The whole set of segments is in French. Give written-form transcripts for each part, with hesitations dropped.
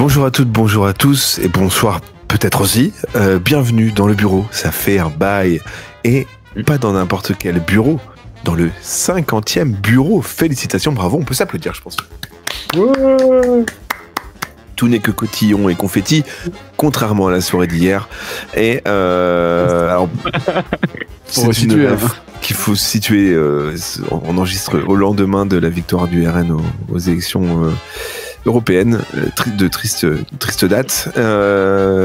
Bonjour à toutes, bonjour à tous et bonsoir peut-être aussi. Bienvenue dans le bureau, ça fait un bail. Et pas dans n'importe quel bureau, dans le 50e bureau. Félicitations, bravo, on peut s'applaudir je pense. Ouais. Tout n'est que cotillon et confetti, contrairement à la soirée d'hier. Et alors, c'est une ref qu'il faut situer. On enregistre au lendemain de la victoire du RN aux élections européenne, de triste date,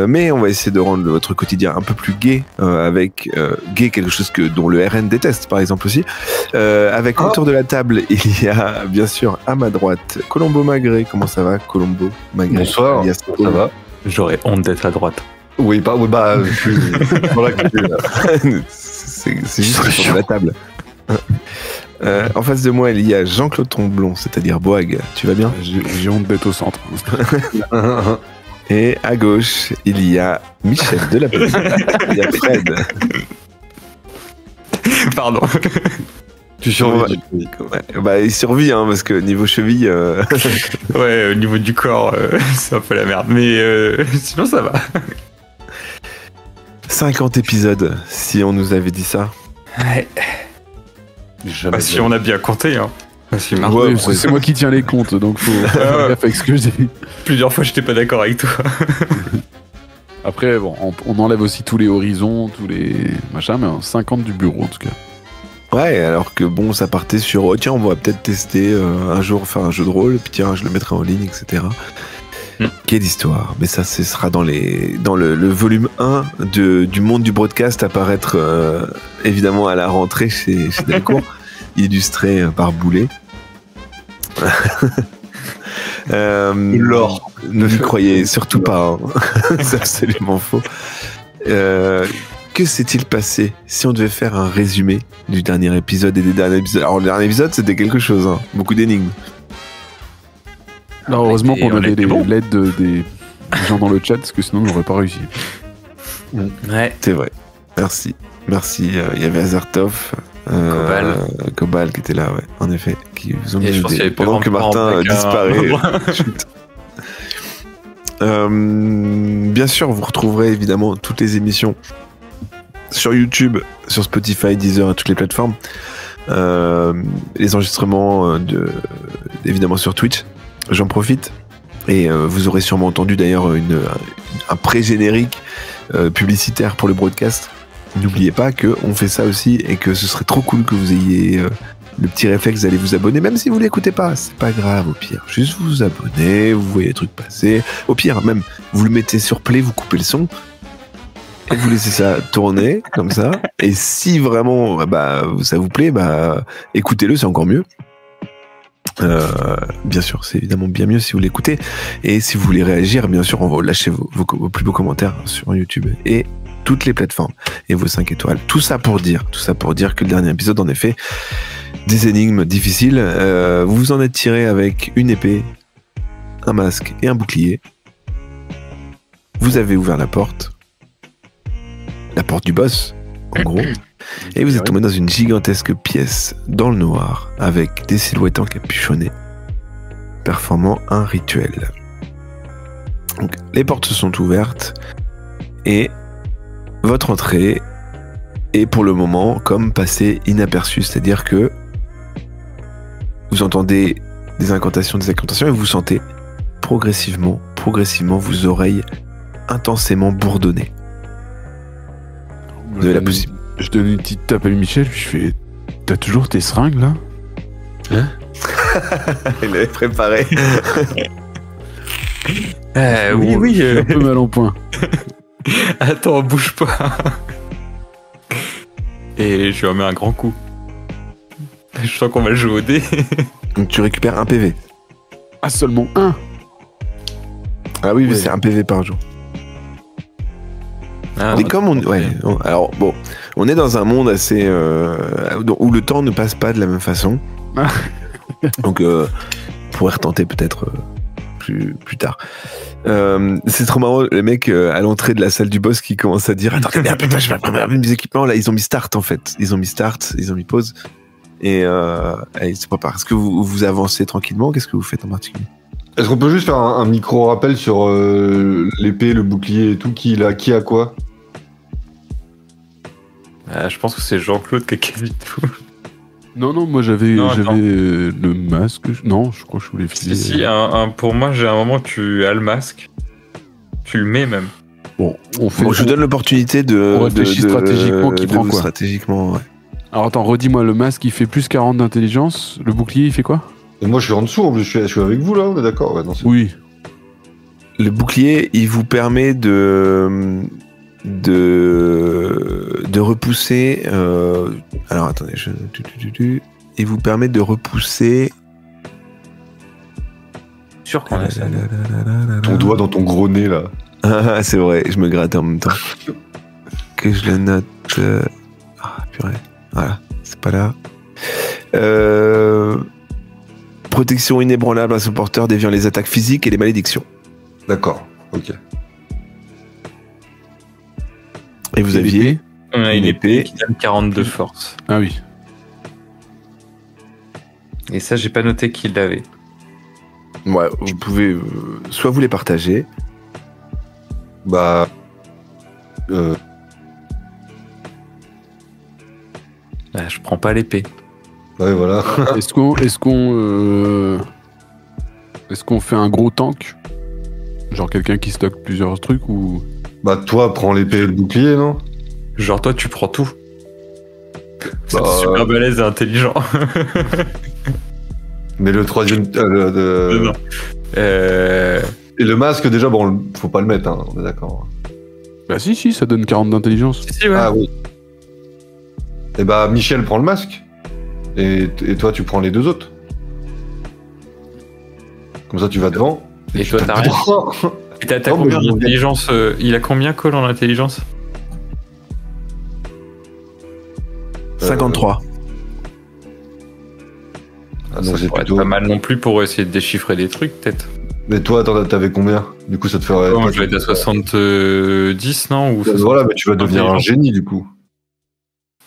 mais on va essayer de rendre votre quotidien un peu plus gai, avec gai quelque chose dont le RN déteste par exemple aussi, avec autour de la table il y a bien sûr à ma droite Colombo Magré. Comment ça va Colombo Magré? Bonsoir, ça va. J'aurais honte d'être à droite. Oui, je suis c'est juste autour de la table. En face de moi, il y a Jean-Claude Tromblon, c'est-à-dire Boag. Tu vas bien? J'ai honte d'être au centre. Et à gauche, il y a Michel de la Petite. Il y a Fred. Pardon. Tu survis. Bah, il survit, hein, parce que niveau cheville. Ouais, au niveau du corps, c'est un peu la merde. Mais sinon, ça va. 50 épisodes, si on nous avait dit ça. Ouais. Si on a bien compté, hein. Ouais, c'est moi qui tiens les comptes, donc faut faire gaffe avec ce que je dis. Plusieurs fois, j'étais pas d'accord avec toi. Après, bon, on enlève aussi tous les horizons, tous les machins, mais 50 du bureau en tout cas. Ouais, alors que bon, ça partait sur oh, tiens, on va peut-être tester un jour faire un jeu de rôle, puis tiens, je le mettrai en ligne, etc. Quelle histoire. Mais ça, ce sera dans le volume 1 du monde du broadcast, à paraître évidemment à la rentrée chez Delcourt, illustré par Boulet. L'or. Ne lui croyez surtout pas, hein. C'est absolument faux. Que s'est-il passé si on devait faire un résumé du dernier épisode et des derniers épisodes? Alors le dernier épisode, c'était quelque chose, hein. Beaucoup d'énigmes. Alors, heureusement qu'on avait l'aide des gens dans le chat, parce que sinon on n'aurait pas réussi. Ouais. C'est vrai. Merci. Il y avait Azertov, Cobal qui était là, ouais, en effet, qui vous ont aidé pendant que Martin disparaît. Bien sûr, vous retrouverez évidemment toutes les émissions sur YouTube, sur Spotify, Deezer et toutes les plateformes. Les enregistrements évidemment sur Twitch. J'en profite. Et vous aurez sûrement entendu d'ailleurs un pré-générique publicitaire pour le broadcast. N'oubliez pas qu'on fait ça aussi et que ce serait trop cool que vous ayez le petit réflexe d'aller vous abonner, même si vous l'écoutez pas, c'est pas grave au pire. Juste vous abonnez, vous voyez les trucs passer. Au pire, même, vous le mettez sur play, vous coupez le son et vous laissez ça tourner comme ça. Et si vraiment ça vous plaît, écoutez-le, c'est encore mieux. Bien sûr, c'est évidemment bien mieux si vous l'écoutez. Et si vous voulez réagir, bien sûr, on va lâcher vos plus beaux commentaires sur YouTube et toutes les plateformes et vos 5 étoiles. Tout ça pour dire que le dernier épisode, en effet, des énigmes difficiles. Vous vous en êtes tiré avec une épée, un masque et un bouclier. Vous avez ouvert la porte du boss, en gros. Et vous êtes tombé dans une gigantesque pièce dans le noir avec des silhouettes encapuchonnées performant un rituel. Donc, les portes se sont ouvertes et votre entrée est pour le moment comme passée inaperçue, c'est-à-dire que vous entendez des incantations et vous sentez progressivement vos oreilles intensément bourdonner. Vous avez la possibilité. Je donne une petite tape à Michel, puis je fais: t'as toujours tes seringues là? Hein? Il l'avait préparé. Oui. J'ai un peu mal en point. Attends, bouge pas. Et je lui remets un grand coup. Je sens qu'on va jouer au dé. Donc tu récupères un PV. Ah, seulement un? Ah oui, c'est un PV par jour. Et comme alors bon, on est dans un monde assez où le temps ne passe pas de la même façon. Donc on pourrait retenter peut-être plus tard. C'est trop marrant, le mec à l'entrée de la salle du boss qui commence à dire: attendez, mais putain, je vais préparer mes équipements. Là, ils ont mis start en fait. Ils ont mis pause. Et ils se préparent. Est-ce que vous avancez tranquillement? Qu'est-ce que vous faites en particulier? Est-ce qu'on peut juste faire un micro rappel sur l'épée, le bouclier et tout, qui a quoi? Je pense que c'est Jean-Claude qui a quasi tout. Non, moi j'avais Non, attends. le masque. Non, je crois que je voulais filer. Si, pour moi, j'ai un moment, tu as le masque. Tu le mets même. Bon, on fait. Bon, je vous donne l'opportunité de. On réfléchit stratégiquement qui prend quoi. Stratégiquement, ouais. Alors attends, redis-moi, le masque il fait plus 40 d'intelligence. Le bouclier il fait quoi? Et moi, je suis en dessous, en plus, je suis avec vous, là, on est d'accord? Ouais, non, c'est- Oui. Le bouclier, il vous permet de repousser. Alors attendez, il vous permet de repousser. Sûr qu'on a ça. Ton doigt dans ton gros nez, là. Ah, c'est vrai, je me grattais en même temps. Que je le note. Ah, purée. Voilà, c'est pas là. Protection inébranlable à son porteur déviant les attaques physiques et les malédictions. D'accord, ok. Et vous aviez On a une une épée épée. qui donne 42 force. Ah oui. Et ça, j'ai pas noté qui l'avait. Ouais, vous pouvez soit vous les partager. Bah... Je prends pas l'épée. ouais, voilà. Est-ce qu'on fait un gros tank? Genre quelqu'un qui stocke plusieurs trucs ou... Bah, toi, prends l'épée et le bouclier, non? Genre, toi, tu prends tout. C'est Bah, super balèze et intelligent. Mais le troisième... Non. Et le masque, déjà, bon, faut pas le mettre, hein, on est d'accord. Bah si, ça donne 40 d'intelligence. Si, ouais. Ah oui. Et bah, Michel prend le masque. Et toi, tu prends les deux autres. Comme ça, tu vas devant. Et toi, t'as rien. Et t'as Non, combien mais je- d'intelligence Il a combien, Cole, en intelligence 53. Ah, Ça donc c'est pourrait être plutôt... pas mal non plus pour essayer de déchiffrer des trucs, peut-être. Mais toi, t'avais combien? Du coup, ça te ferait... Moi, je vais être à 70, non Ou Voilà, mais tu vas devenir un intelligence. génie, du coup.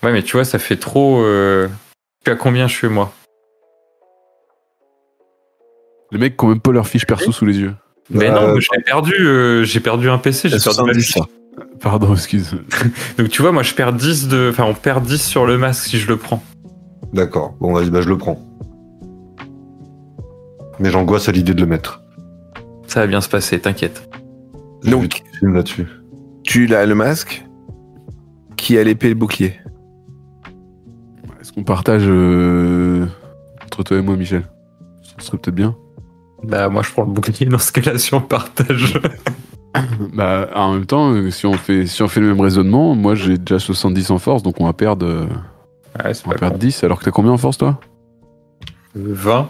Ouais, mais tu vois, ça fait trop... Tu as combien je suis, moi Les mecs qui ont même pas leur fiche perso sous les yeux. Mais Bah, non, j'ai perdu un PC, j'ai perdu ma 70, fiche. ça. Pardon, excuse. Donc tu vois, moi je perds 10 de... Enfin, on perd 10 sur le masque si je le prends. D'accord. Bon, vas-y, bah, je le prends. Mais j'angoisse à l'idée de le mettre. Ça va bien se passer, t'inquiète. Donc- J'ai vu tout le film là-dessus. Tu as le masque qui a l'épée et le bouclier. Est-ce qu'on partage entre toi et moi, Michel? Ça serait peut-être bien. Bah moi je prends le bouclier dans ce cas-là si on partage. Bah, en même temps, si on fait le même raisonnement, moi j'ai déjà 70 en force, donc on va perdre, Ouais, c'est on va pas perdre con. 10. Alors que t'as combien en force, toi? 20.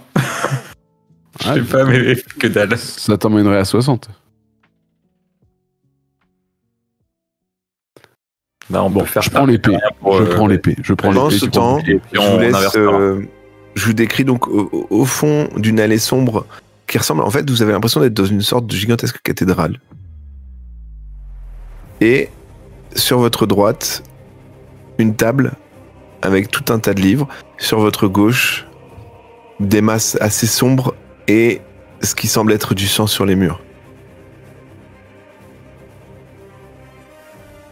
Je Ah, sais pas, mais que dalle. ça t'emmènerait à 60. Bah, on Bon, peut faire je prends l'épée. Je prends l'épée. Je prends Pendant l'épée. ce tu prends temps, le bouclier. et je on vous laisse. inversera. Je vous décris donc au fond d'une allée sombre qui ressemble. En fait, vous avez l'impression d'être dans une sorte de gigantesque cathédrale. Et sur votre droite, une table avec tout un tas de livres. Sur votre gauche, des masses assez sombres et ce qui semble être du sang sur les murs.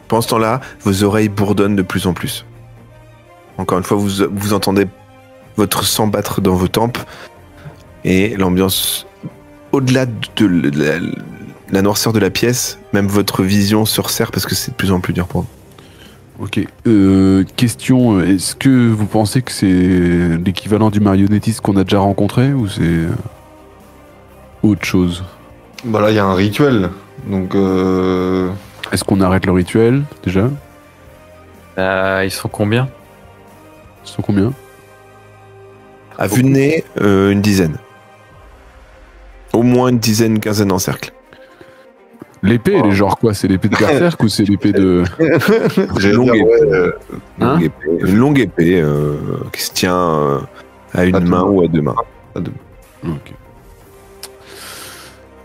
Pendant ce temps-là, vos oreilles bourdonnent de plus en plus. Encore une fois, vous entendez votre sang battre dans vos tempes et l'ambiance, au-delà de la noirceur de la pièce, même votre vision se resserre parce que c'est de plus en plus dur pour vous. Ok. Question, est-ce que vous pensez que c'est l'équivalent du marionnettiste qu'on a déjà rencontré ou c'est autre chose? Bah là, il y a un rituel. Donc, Est-ce qu'on arrête le rituel déjà? Ils sont combien Ils sont combien? À vue de nez, une dizaine. Au moins une dizaine, une quinzaine en cercle. L'épée, elle est genre quoi? C'est l'épée de Berserk ou c'est l'épée de... j'allais longue dire, épée. ouais, Hein Une longue épée qui se tient à une À deux main mains. ou à deux mains. Ok.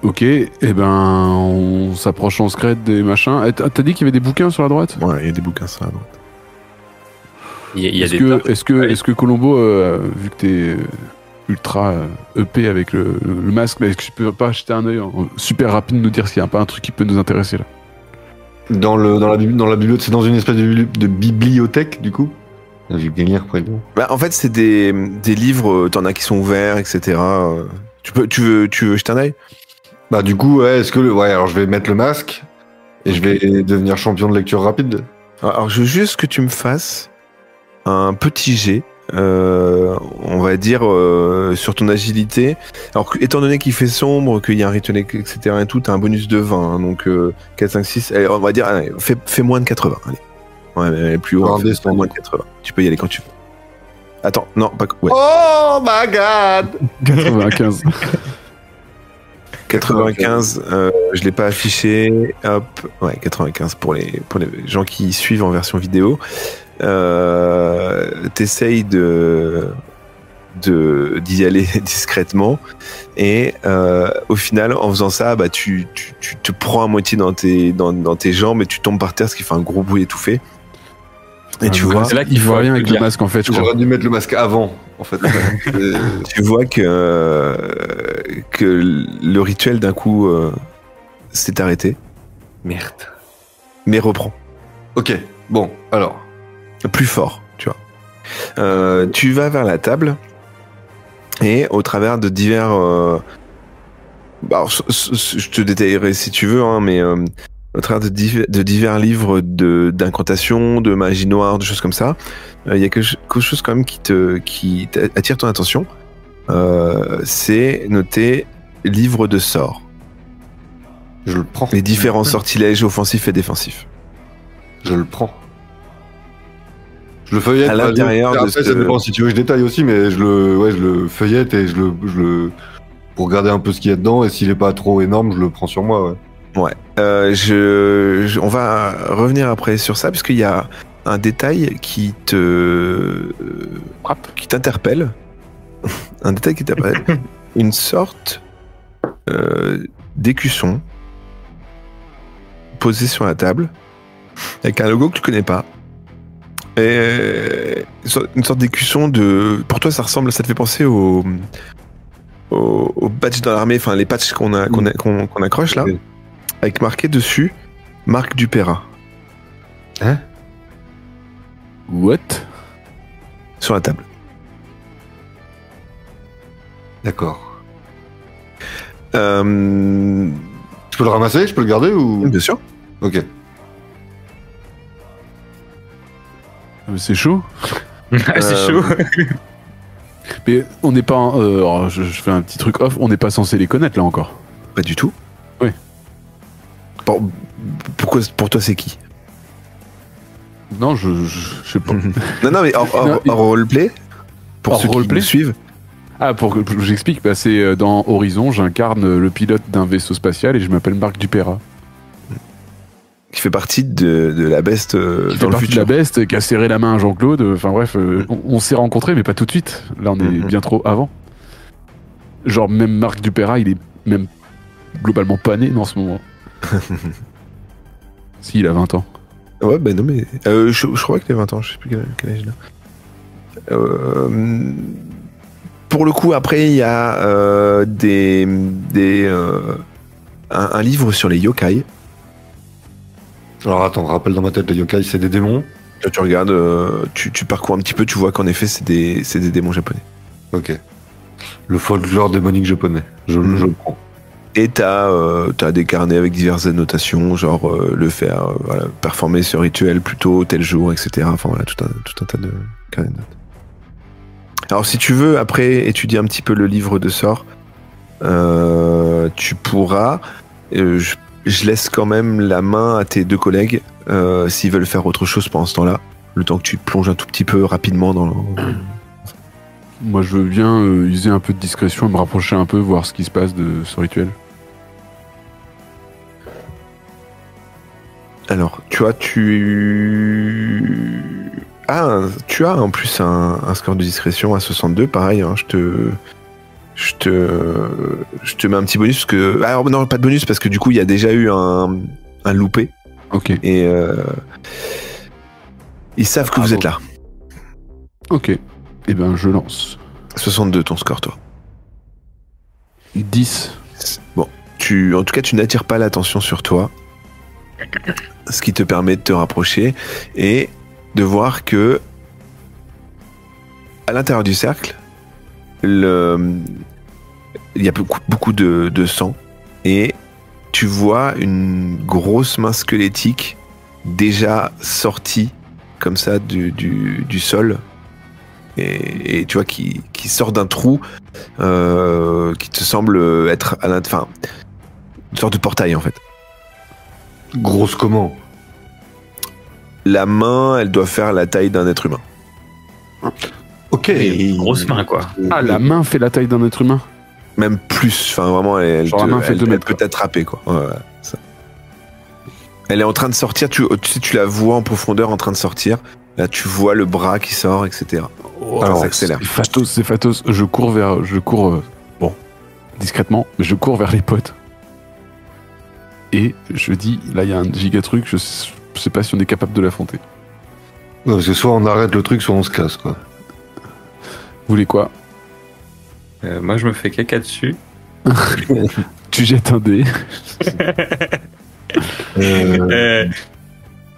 Ok, et ben on s'approche en scred des machins. Eh, t'as dit qu'il y avait des bouquins sur la droite? Ouais, il y a des bouquins ça. Donc. Il y a Est-ce des que, tas. est-ce que, est-ce que Colombo, vu que t'es ultra EP avec le masque, mais est-ce que je peux pas jeter un œil super rapide, nous dire s'il n'y a pas un truc qui peut nous intéresser là? Dans la bibliothèque, c'est dans une espèce de bibliothèque, du coup. J'ai bien lire après. Bah, en fait, c'est des livres, t'en as qui sont ouverts, etc. Tu veux jeter un œil? Bah, du coup, ouais, alors je vais mettre le masque et je vais devenir champion de lecture rapide. Alors, je veux juste que tu me fasses un petit jet, on va dire, sur ton agilité. Alors, étant donné qu'il fait sombre, qu'il y a un rituel, etc. et tout, t'as un bonus de 20, hein, donc 4, 5, 6, allez, on va dire, allez, fais moins de 80, allez. Ouais, mais plus haut, fais moins de 80. Tu peux y aller quand tu veux. Attends, non, pas... Ouais. Oh my god 95. 95, je l'ai pas affiché. Hop, ouais, 95 pour les gens qui suivent en version vidéo. T'essayes d'y aller discrètement et au final, en faisant ça, bah tu te prends à moitié dans tes jambes et tu tombes par terre, ce qui fait un gros bruit étouffé. Et tu vois, c'est là Il faut rien avec le masque en fait, je crois. J'aurais dû mettre le masque avant, en fait. tu vois que le rituel d'un coup s'est arrêté, Merde. mais reprend. Ok, bon, alors. Plus fort, tu vois. Tu vas vers la table et au travers de divers... alors, je te détaillerai si tu veux, hein, mais au travers de divers livres d'incantation, de magie noire, de choses comme ça, il y a quelque chose quand même qui attire ton attention. C'est noté livre de sorts. Je le prends. Les différents sortilèges offensifs et défensifs. Je le prends. Je le feuillette. À l'intérieur de après, ça dépend si tu veux que je détaille aussi, mais je le feuillette et je le pour regarder un peu ce qu'il y a dedans, et s'il est pas trop énorme, je le prends sur moi, ouais. Ouais. On va revenir après sur ça, puisqu'il y a un détail qui t'interpelle. Un détail qui t'interpelle. Une sorte d'écusson posé sur la table, avec un logo que tu connais pas. Et une sorte d'écusson de... Pour toi, ça te fait penser au patch dans l'armée, enfin les patchs qu'on accroche là, Oui. avec marqué dessus Marc Dupéra. Hein? What? Sur la table. D'accord. Euh, Je peux le ramasser? Je peux le garder ou... bien sûr. Ok. C'est chaud. Ah, c'est chaud. Mais on n'est pas... alors, je fais un petit truc off, on n'est pas censé les connaître là encore. Pas du tout. Oui. Pourquoi pour toi c'est qui? Non, je sais pas. Non, mais hors roleplay. Pour Hors ceux qui roleplay nous suivent. Ah, pour que j'explique, bah, c'est dans Horizon, j'incarne le pilote d'un vaisseau spatial et je m'appelle Marc Dupéra. Qui fait partie de la beste Qui dans fait le partie de futur. la beste, qui a serré la main à Jean-Claude. Enfin bref, on s'est rencontrés, mais pas tout de suite. Là, on est bien trop avant. Genre, même Marc Dupéra, il est même globalement pas né dans ce moment. Si, il a 20 ans. Ouais, ben non, mais. Je crois qu'il a 20 ans, je sais plus quel âge il a. Pour le coup, après, il y a un livre sur les yokai. Alors attends, rappelle dans ma tête, les yokai, c'est des démons. Quand tu regardes, tu parcours un petit peu, tu vois qu'en effet, c'est des démons japonais. Ok. Le folklore démonique japonais. Je le prends. Et t'as des carnets avec diverses annotations, genre le faire, voilà, performer ce rituel plutôt tel jour, etc. Enfin voilà, tout un tas de carnets de notes. Alors si tu veux, après, étudier un petit peu le livre de sorts, tu pourras... je laisse quand même la main à tes deux collègues s'ils veulent faire autre chose pendant ce temps-là, le temps que tu te plonges un tout petit peu rapidement dans le... Moi, je veux bien user un peu de discrétion et me rapprocher un peu, voir ce qui se passe de ce rituel. Alors, tu as en plus un score de discrétion à 62, pareil, hein, je te mets un petit bonus parce que... Alors non, pas de bonus parce que du coup il y a déjà eu un loupé. Ok. Et ils savent que vous êtes là. Ok. Eh ben, je lance. 62 ton score, toi. 10. Bon, en tout cas, tu n'attires pas l'attention sur toi, ce qui te permet de te rapprocher et de voir que à l'intérieur du cercle, il y a beaucoup de sang et tu vois une grosse main squelettique déjà sortie comme ça du sol et tu vois qui sort d'un trou qui te semble être à l'intérieur, enfin une sorte de portail en fait. Grosse comment? La main, elle doit faire la taille d'un être humain. Ok. Une grosse main, quoi. Ah, la main fait la taille d'un être humain. Même plus, enfin vraiment, elle Genre la main fait 2 elle mètres, peut t'attraper quoi. Ouais, ça. Elle est en train de sortir, tu la vois en profondeur en train de sortir. Là, tu vois le bras qui sort, etc. Alors, ça s'accélère. C'est Fatos. Je cours, bon, discrètement, mais je cours vers les potes. Et je dis, là, il y a un giga truc, je sais pas si on est capable de l'affronter. Non, parce que soit on arrête le truc, soit on se casse, quoi. Vous voulez quoi? Moi, je me fais caca dessus. Tu jettes un dé.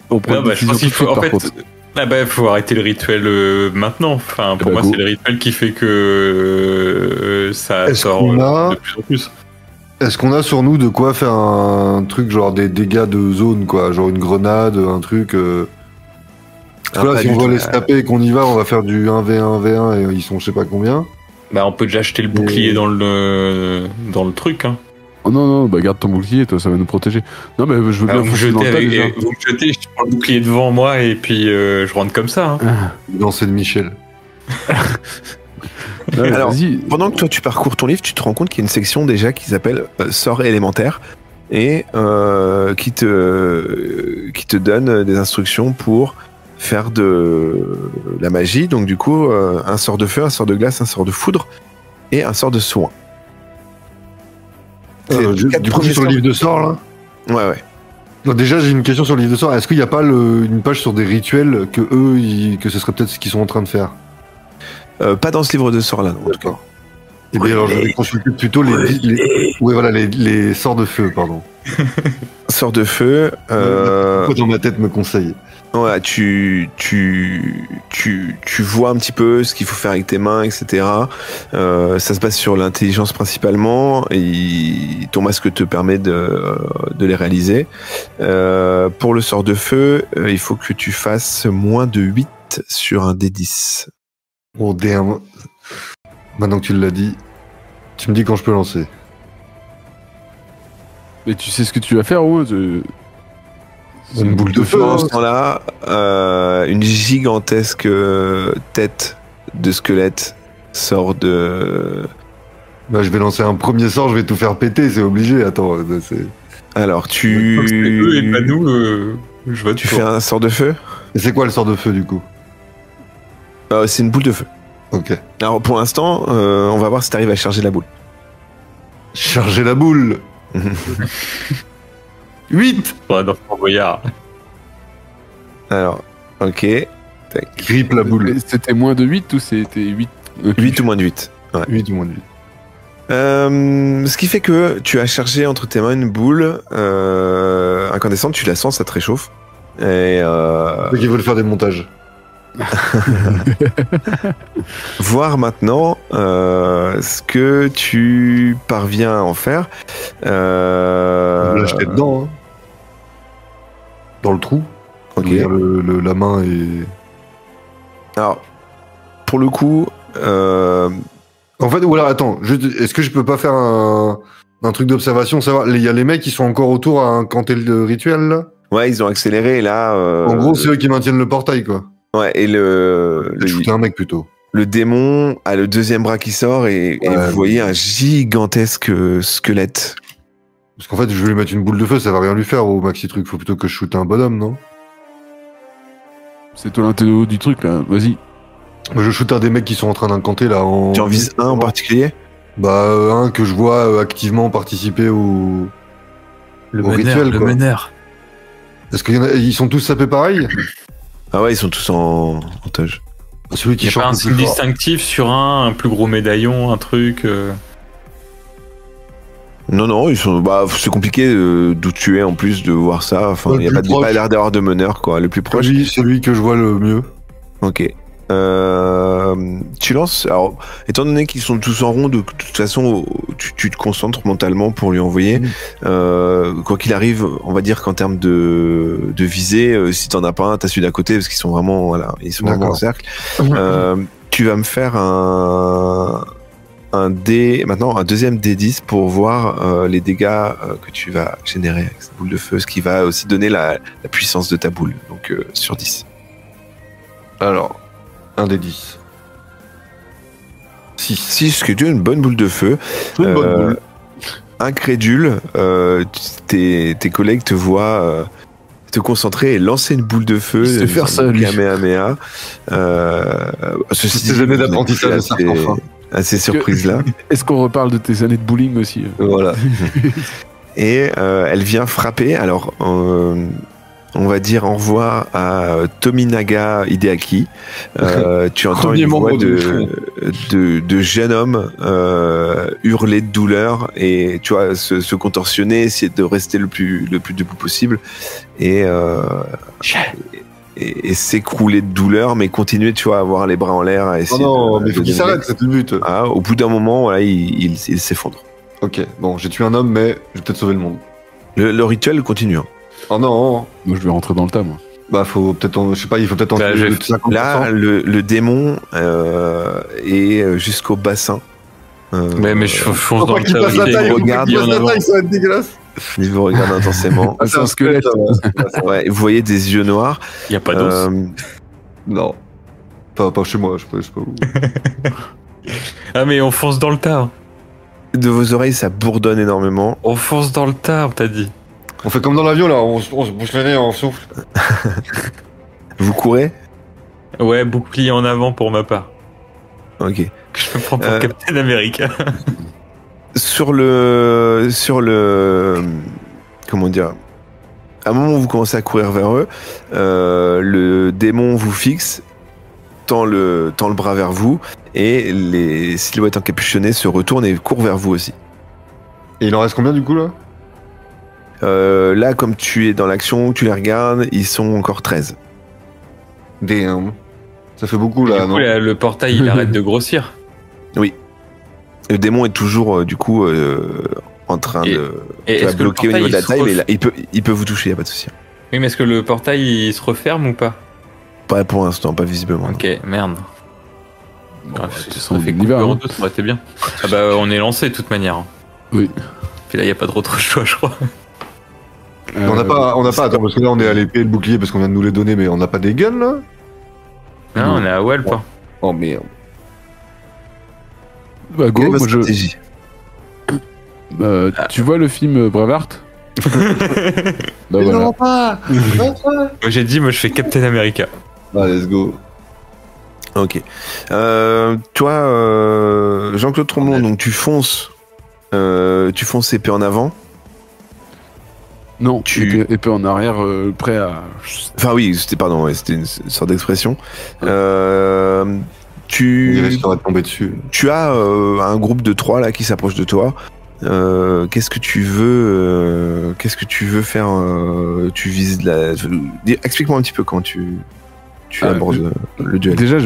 On prend Non, une bah, je décision pense qu'il tout de faut, suite, en par fait, contre. faut arrêter le rituel maintenant. Enfin, pour moi, go. c'est le rituel qui fait que ça Est-ce sort qu'on a- de plus en plus. Est-ce qu'on a sur nous de quoi faire un truc genre des dégâts de zone, quoi? Genre une grenade, un truc. Parce que là, pas si du on va tout. les se taper et qu'on y va, on va faire du 1v1, 1v1 et ils sont je sais pas combien. Bah, on peut déjà jeter le bouclier dans le truc. Hein. Oh non, bah garde ton bouclier, toi, ça va nous protéger. Non, mais je veux bien Alors, vous, foncer dans le tas, déjà. vous me jetez, je prends le bouclier devant moi et puis je rentre comme ça. Hein. Lancer de Michel. Ouais, Alors, vas-y. Pendant que toi tu parcours ton livre, tu te rends compte qu'il y a une section déjà qui s'appelle sort élémentaire et qui te donne des instructions pour faire de la magie. Donc du coup, un sort de feu, un sort de glace, un sort de foudre et un sort de soin. C'est les quatre Du coup, premiers sur le sorts. livre de sort, là. Ouais. Non, déjà, j'ai une question sur le livre de sort. Est-ce qu'il n'y a pas une page sur des rituels que que ce serait peut-être ce qu'ils sont en train de faire? Pas dans ce livre de sort là. En tout cas. Eh bien, alors, je vais consulter plutôt les sorts de feu, pardon. Sort de feu. Pourquoi dans ma tête me conseille? Ouais, tu vois un petit peu ce qu'il faut faire avec tes mains, etc. Ça se base sur l'intelligence principalement, et ton masque te permet de les réaliser. Pour le sort de feu, il faut que tu fasses moins de 8 sur un D10. Oh damn. Maintenant que tu l'as dit, tu me dis quand je peux lancer. Mais tu sais ce que tu vas faire, ou Une boule de feu. Pendant ce temps-là, une gigantesque tête de squelette sort de... Bah, je vais lancer un premier sort, je vais tout faire péter, c'est obligé. Attends, c'est... Alors, Comme c'est eux et pas nous, je vote tu pour. fais un sort de feu. Et c'est quoi le sort de feu du coup? C'est une boule de feu. Ok. Alors pour l'instant, on va voir si t'arrives à charger la boule. Charger la boule. 8. Ouais, dans Fort Boyard. Alors, ok. Grippe la boule. C'était moins de 8 ou c'était 8 8 ou moins de 8. Ouais. 8 ou moins de 8. Ce qui fait que tu as chargé entre tes mains une boule incandescente, tu la sens, ça te réchauffe. Et Ceux qui veulent faire des montages. voir maintenant ce que tu parviens à en faire. Je vais l'acheter dedans. Hein. Dans le trou. Ok. Je veux dire, la main est... Alors, pour le coup, En fait, ou alors attends, est-ce que je peux pas faire un truc d'observation, savoir, il y a les mecs qui sont encore autour à incanter le rituel là? ouais, ils ont accéléré et là. En gros, c'est eux qui maintiennent le portail quoi. Ouais, et Je vais shooter un mec plutôt. le démon a le deuxième bras qui sort et vous voyez un gigantesque squelette. Parce qu'en fait, je vais lui mettre une boule de feu, ça va rien lui faire au maxi truc. Faut plutôt que je shoote un bonhomme, non? C'est toi l'intello du truc là, vas-y. Moi, je shoot un des mecs qui sont en train d'incanter là. Tu en vises un en particulier? Bah, un que je vois activement participer au rituel, le quoi. meneur. Est-ce qu'ils sont tous sapés pareil? Ah ouais, ils sont tous en toge. Celui Il qui n'y a pas chante un le signe plus fort. distinctif sur un plus gros médaillon, un truc. Non, ils sont. Bah, c'est compliqué d'où tu es en plus de voir ça. Enfin, Le il n'y a plus pas, y a pas proche. l'air d'avoir de meneur, quoi. Le plus proche. Celui que je vois le mieux. Ok. Tu lances. Alors, étant donné qu'ils sont tous en rond, de toute façon, tu te concentres mentalement pour lui envoyer. Quoi qu'il arrive, on va dire qu'en termes de visée, si t'en as pas un, t'as celui d'à côté parce qu'ils sont vraiment, voilà, ils sont vraiment en cercle. Tu vas me faire un deuxième D10 pour voir les dégâts que tu vas générer avec cette boule de feu, ce qui va aussi donner la puissance de ta boule. Donc sur 10. Alors, un des 10. 6, ce qui est une bonne boule de feu. Une bonne boule. Incrédule, tes collègues te voient te concentrer et lancer une boule de feu. Il sait faire ça, lui. Kamehameha. Ces années d'apprentissage de cercle enfin. Assez surprise là. Est-ce qu'on reparle de tes années de bowling aussi? Voilà. Et elle vient frapper. Alors, on va dire au revoir à Tominaga Hideaki. Tu entends Premier une voix membre de jeune homme hurler de douleur et tu vois se contorsionner, essayer de rester le plus debout possible et s'écrouler de douleur, mais continuer, tu vois, à avoir les bras en l'air. À essayer mais faut qu'il s'arrête, c'est le but. Au bout d'un moment, voilà, il s'effondre. Ok, bon, j'ai tué un homme, mais je vais peut-être sauver le monde. Le rituel continue. Oh non. Moi, je vais rentrer dans le tas, moi. Bah, faut peut-être, je sais pas, il faut peut-être en tuer 50%. Là, le démon est jusqu'au bassin. Mais je fonce dans le qu'il passe la tas. taille, regarde, il passe la taille, ça va être dégueulasse. Il vous regarde intensément. C'est un squelette. Ouais, vous voyez des yeux noirs. Il n'y a pas d'os. Non. Pas chez moi, je sais pas où. Ah, mais on fonce dans le tas. Hein. De vos oreilles, ça bourdonne énormément. On fonce dans le tas, on t'a dit. On fait comme dans l'avion, là, on se bouche les nez, on souffle. Vous courez? Ouais, bouclier en avant pour ma part. Ok. Je me prends pour Captain America. Sur le... Comment dire? À un moment où vous commencez à courir vers eux, le démon vous fixe, tend le bras vers vous, et les silhouettes encapuchonnées se retournent et courent vers vous aussi. Et il en reste combien, du coup, là? Là, comme tu es dans l'action, tu les regardes, ils sont encore 13. Damn. Ça fait beaucoup, là, Du coup, non? le portail, il arrête de grossir. Oui. Le démon est toujours, du coup, en train de est-ce que le bloquer au niveau de la portail, taille, mais là, il peut vous toucher, il n'y a pas de souci. Oui, mais est-ce que le portail, il se referme ou pas? Pas pour l'instant, pas visiblement. Ok, merde. Bon, Ça fait couper en deux, ça aurait été bien. Ah bah, on est lancé de toute manière. Hein. Oui. Puis là, il n'y a pas trop choix, je crois. On n'a pas, attends, parce que là, on est à l'épée et le bouclier parce qu'on vient de nous les donner, mais on n'a pas des guns, là? Non, on est à Welp. Hein. Oh, merde. Bah, Quelle est go, votre moi, stratégie? Tu vois le film Braveheart? Bah voilà. Non, pas! Moi, j'ai dit, moi, je fais Captain America. Ah, let's go. Ok. Toi, Jean-Claude Tromblon, donc tu fonces épée en avant. Non, épée en arrière, prêt à... Enfin oui, c'était une sorte d'expression. Il risque de tomber dessus. Tu as un groupe de 3 là qui s'approche de toi. Qu'est-ce que tu veux faire? Tu vises explique-moi un petit peu comment tu abordes le duel. Déjà,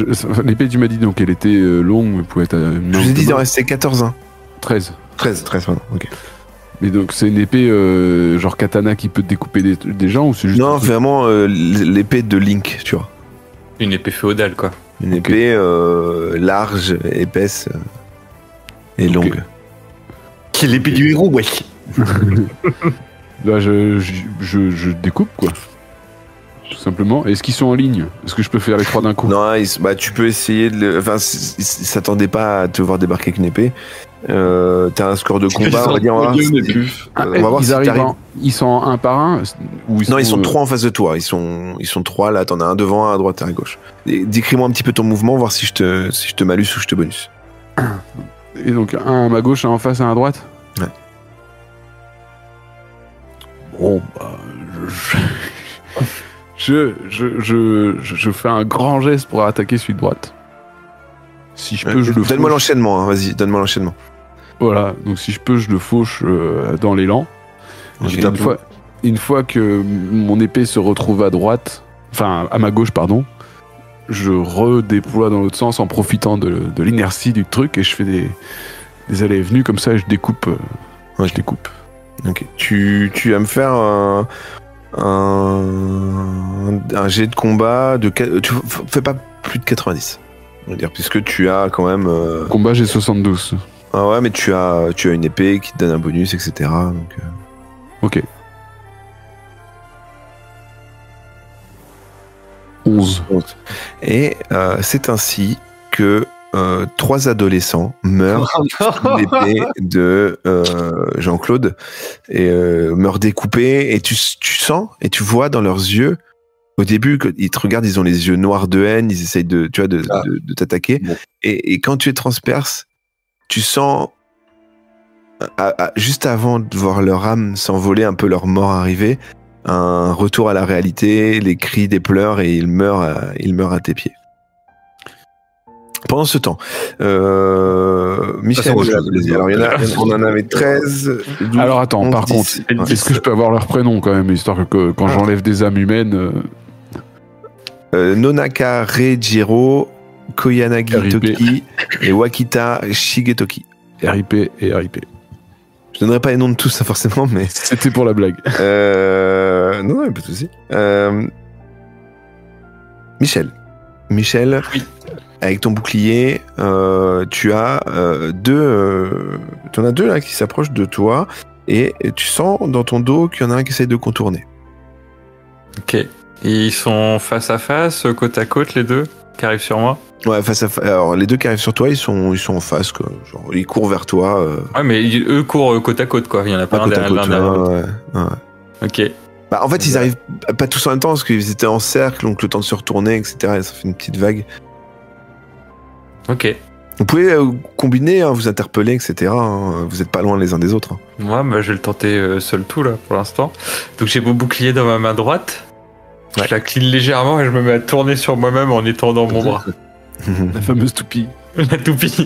l'épée, tu m'as dit donc elle était longue, mais pouvait être... Je vous ai dit d'en rester 14 hein. 13. 13 pardon, ok. Mais donc c'est une épée genre katana qui peut découper des gens ou c'est juste... Non, vraiment l'épée de Link, tu vois. Une épée féodale, quoi. Une épée large, épaisse et longue. Qui est l'épée du héros, ouais. Là, je découpe, quoi. Tout simplement. Est-ce qu'ils sont en ligne? Est-ce que je peux faire les 3 d'un coup? Non, tu peux essayer de... Enfin, ils s'attendaient pas à te voir débarquer avec une épée. T'as un score de combat, on va dire. On va voir si t'arrives. Ils sont un par un ou Non, ils sont 3 en face de toi. Ils sont 3 là. T'en as un devant, un à droite, un à gauche. Décris-moi un petit peu ton mouvement, voir si je te malus ou je te bonus. Et donc un à ma gauche, un en face, un à droite. Ouais. Bon, bah, Je fais un grand geste pour attaquer celui de droite. Si je peux, je le Donne-moi fauche. l'enchaînement, hein, vas-y, donne-moi l'enchaînement. Voilà, donc si je peux, je le fauche dans l'élan. Ok. Et une fois que mon épée se retrouve à droite, enfin à ma gauche, pardon, je redéploie dans l'autre sens en profitant de l'inertie du truc et je fais des allées et venues comme ça et je découpe. Je découpe. Ok. Tu vas me faire un jet de combat de. Tu fais pas plus de 90. On va dire, puisque tu as quand même. Combat, j'ai 72. Ah ouais, mais tu as une épée qui te donne un bonus, etc. Donc, Ok. 11. Et c'est ainsi que 3 adolescents meurent sous l'épée de Jean-Claude et meurent découpés. Et tu sens et tu vois dans leurs yeux, au début, ils te regardent, ils ont les yeux noirs de haine, ils essayent de t'attaquer. Bon. Et quand tu les transperces, tu sens, juste avant de voir leur âme s'envoler, un peu leur mort arriver, un retour à la réalité, les cris, des pleurs, et ils meurent à tes pieds. Pendant ce temps, Michel, alors on en avait 13. 12, alors attends, 11, par 10, contre, est-ce que je peux avoir leur prénom quand même, histoire que quand j'enlève des âmes humaines... Nonaka Reijiro, Koyanagi RIP. Toki et Wakita Shigetoki. RIP et RIP. Je donnerai pas les noms de tous, ça forcément, mais... C'était pour la blague. Non, pas de souci. Michel, Oui. avec ton bouclier, tu as t'en as deux là qui s'approchent de toi et tu sens dans ton dos qu'il y en a un qui essaye de contourner. Ok. Et ils sont face à face, côte à côte, les deux, qui arrivent sur moi. Ouais, face à face. Alors les deux qui arrivent sur toi, ils sont en face, quoi. Genre, ils courent vers toi. Ouais, mais eux courent côte à côte, quoi. Il y en a pas un côte à derrière côte, l'un derrière l'autre. ouais. Ok. Bah, en fait, ils arrivent pas tous en même temps parce qu'ils étaient en cercle, donc le temps de se retourner, etc. Et ça fait une petite vague. Ok. Vous pouvez combiner, hein, vous interpeller, etc. hein. Vous êtes pas loin les uns des autres. hein. Moi, bah, je vais le tenter seul tout, là, pour l'instant. Donc j'ai mon bouclier dans ma main droite. Ouais. Je la cline légèrement et je me mets à tourner sur moi-même en étendant mon bras. La fameuse toupie. La toupie.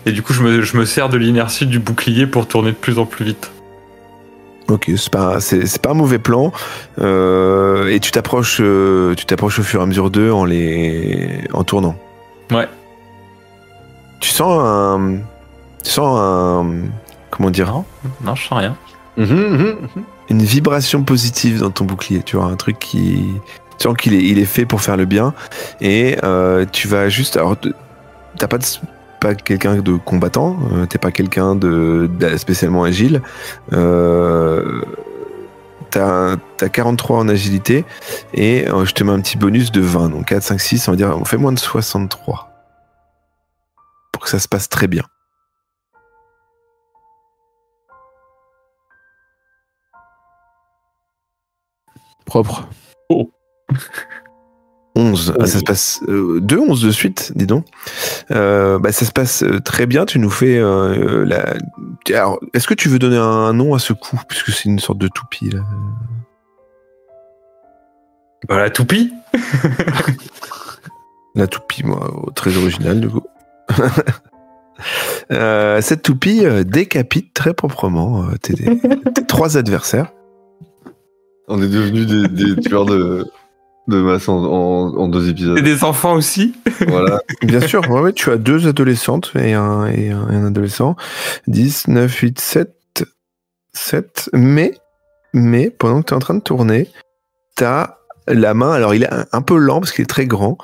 Et du coup, je me sers de l'inertie du bouclier pour tourner de plus en plus vite. Ok, c'est pas un mauvais plan. Et tu t'approches au fur et à mesure d'eux en tournant. Ouais. Tu sens un comment dire, Non, je sens rien. une vibration positive dans ton bouclier. Tu vois, un truc qui, tu sens qu'il est fait pour faire le bien. Et tu vas juste, alors t'as pas quelqu'un de combattant, t'es pas quelqu'un de spécialement agile. T'as 43 en agilité et je te mets un petit bonus de 20, donc 4, 5, 6, on va dire, on fait moins de 63 pour que ça se passe très bien. Propre. 11, ça se passe 2 11 de suite, dis donc. Ça se passe très bien. Tu nous fais Alors, est-ce que tu veux donner un nom à ce coup, puisque c'est une sorte de toupie là. Bah, la toupie. La toupie, moi, très original du coup. Cette toupie décapite très proprement tes 3 adversaires. On est devenus des tueurs de masse en 2 épisodes. C'est des enfants aussi. Voilà. Bien sûr, ouais, tu as 2 adolescentes et un adolescent. 10, 9, 8, 7. Mais pendant que tu es en train de tourner, tu as la main, alors il est un peu lent parce qu'il est très grand,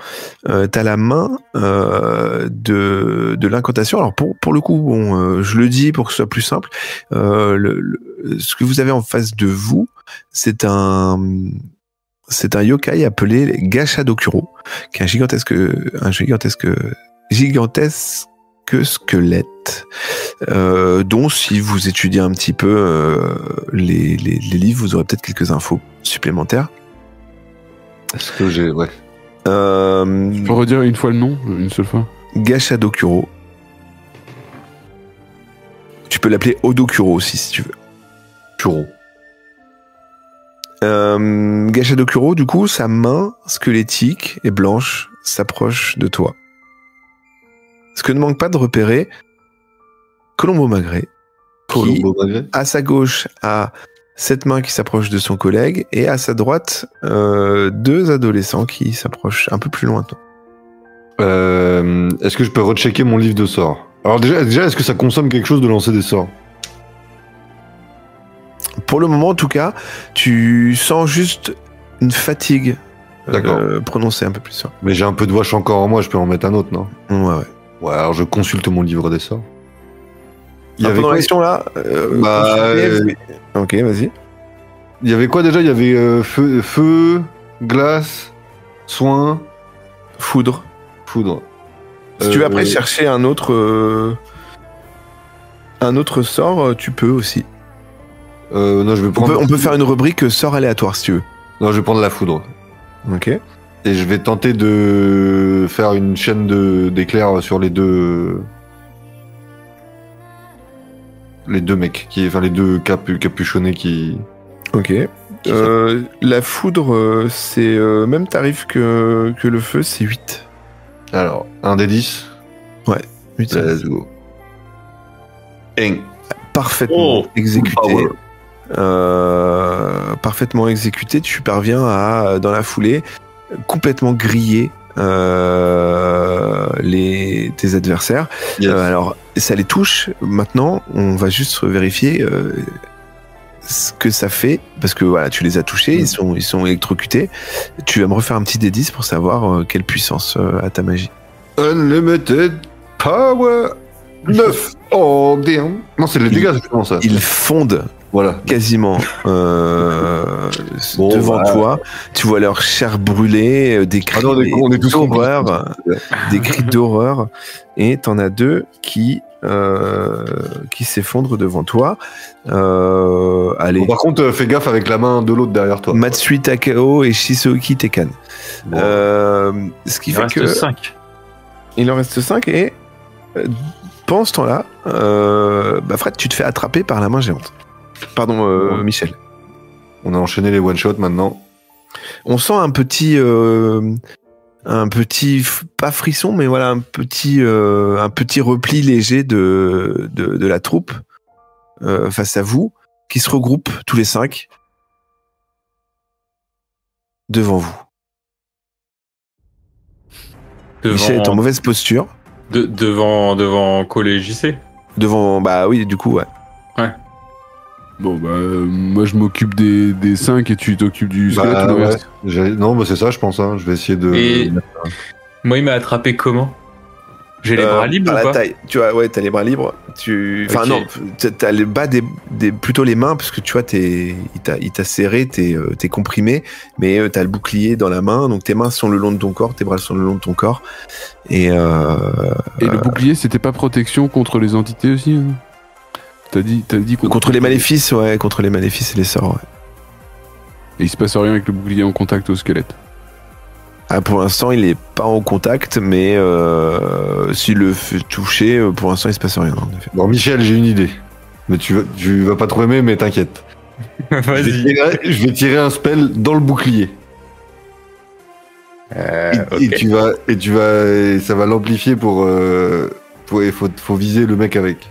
tu as la main de l'incantation. Alors pour le coup, bon, je le dis pour que ce soit plus simple, ce que vous avez en face de vous, c'est un yokai appelé Gashadokuro, qui est un gigantesque squelette, dont si vous étudiez un petit peu les livres, vous aurez peut-être quelques infos supplémentaires. Est-ce que j'ai... Ouais. Tu peux redire une fois le nom, une seule fois? Gashadokuro. Tu peux l'appeler Odokuro aussi, si tu veux. Kuro. Gashadokuro, du coup, sa main squelettique et blanche s'approche de toi. Ce que ne manque pas de repérer Colombo Magret, qui, à sa gauche, a cette main qui s'approche de son collègue, et à sa droite, 2 adolescents qui s'approchent un peu plus loin. Est-ce que je peux rechecker mon livre de sorts? Alors déjà, est-ce que ça consomme quelque chose de lancer des sorts? Pour le moment, en tout cas, tu sens juste une fatigue prononcée un peu plus fort. Mais j'ai un peu de wash encore en moi, je peux en mettre un autre, non? Ouais. Ouais, alors je consulte mon livre des sorts. Il y avait pendant l'action là Ok, vas-y. Il y avait quoi déjà? Il y avait feu, glace, soin, foudre. Si tu veux après chercher un autre sort, tu peux aussi. Non, je vais prendre. On peut faire une rubrique sort aléatoire si tu veux. Non, je vais prendre la foudre. Ok. Et je vais tenter de faire une chaîne d'éclairs sur les deux mecs, les deux capuchonnés qui. Ok. La foudre, c'est même tarif que le feu, c'est 8. Alors, un des 10. Ouais, 8. Let's go. Parfaitement exécuté. Parfaitement exécuté, tu parviens à, dans la foulée, complètement griller tes adversaires. Yes. Alors, ça les touche. Maintenant, on va juste vérifier ce que ça fait, parce que voilà, tu les as touchés, ils sont électrocutés. Tu vas me refaire un petit D10 pour savoir quelle puissance a ta magie. Unlimited power 9. Oh damn. Non, c'est les dégâts, c'est comment ça? Ils fondent quasiment devant toi. Tu vois leur chair brûler, des cris d'horreur, des cris d'horreur, et t'en as 2 qui s'effondrent devant toi. Allez. Bon, par contre, fais gaffe avec la main de l'autre derrière toi. Matsui Takao et Shizuoki Tekan. Ce qui fait que 5. Il en reste 5 et pendant ce temps-là, Fred, tu te fais attraper par la main géante. Pardon, Michel. On a enchaîné les one-shots maintenant. On sent un petit, pas frisson, mais voilà, un petit repli léger de la troupe face à vous, qui se regroupe tous les 5 devant vous. Michel est en mauvaise posture. Devant Collé JC. Devant, oui, du coup, ouais. Bon, moi je m'occupe des 5 et tu t'occupes du squelette. Non, c'est ça, je pense. Hein. Je vais essayer de. Et moi, il m'a attrapé comment? J'ai les bras libres ou la pas? taille. Tu vois, ouais, t'as les bras libres. Enfin, non, t'as le bas plutôt les mains, parce que tu vois, il t'a serré, t'es comprimé, mais t'as le bouclier dans la main, donc tes mains sont le long de ton corps, tes bras sont le long de ton corps. Et le bouclier, c'était pas protection contre les entités aussi, hein? T'as dit contre les maléfices, ouais, contre les maléfices et les sorts, ouais. Et il se passe rien avec le bouclier en contact au squelette? Pour l'instant, il est pas en contact, mais s'il le fait toucher, pour l'instant, il se passe rien, en effet. Bon, Michel, j'ai une idée. Mais tu vas pas trop aimer, mais t'inquiète. Vas-y. Je vais tirer un spell dans le bouclier. Et ça va l'amplifier il faut viser le mec avec.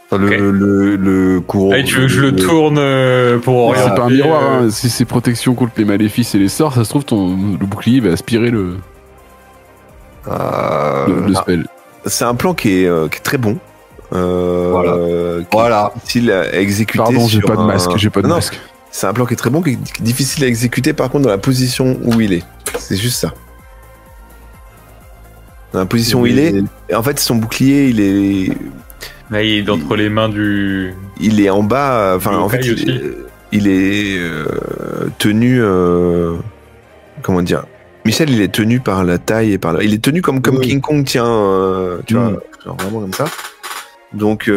Enfin, le courant. Tu veux que je le tourne pour orienter? C'est pas un miroir, hein. Si c'est protection contre les maléfices et les sorts, ça se trouve, le bouclier va aspirer le spell. C'est un plan qui est très bon. Voilà. Difficile à exécuter. Pardon, j'ai pas de masque. C'est un plan qui est très bon, qui est difficile à exécuter, par contre, dans la position où il est. C'est juste ça. Dans la position où il est, en fait, son bouclier, il est... Là, il est entre les mains du... Il est en bas, enfin, en fait, il est tenu... comment dire? Michel, il est tenu par la taille et par la... Il est tenu comme King Kong, tiens, tu vois, genre vraiment comme ça. Donc,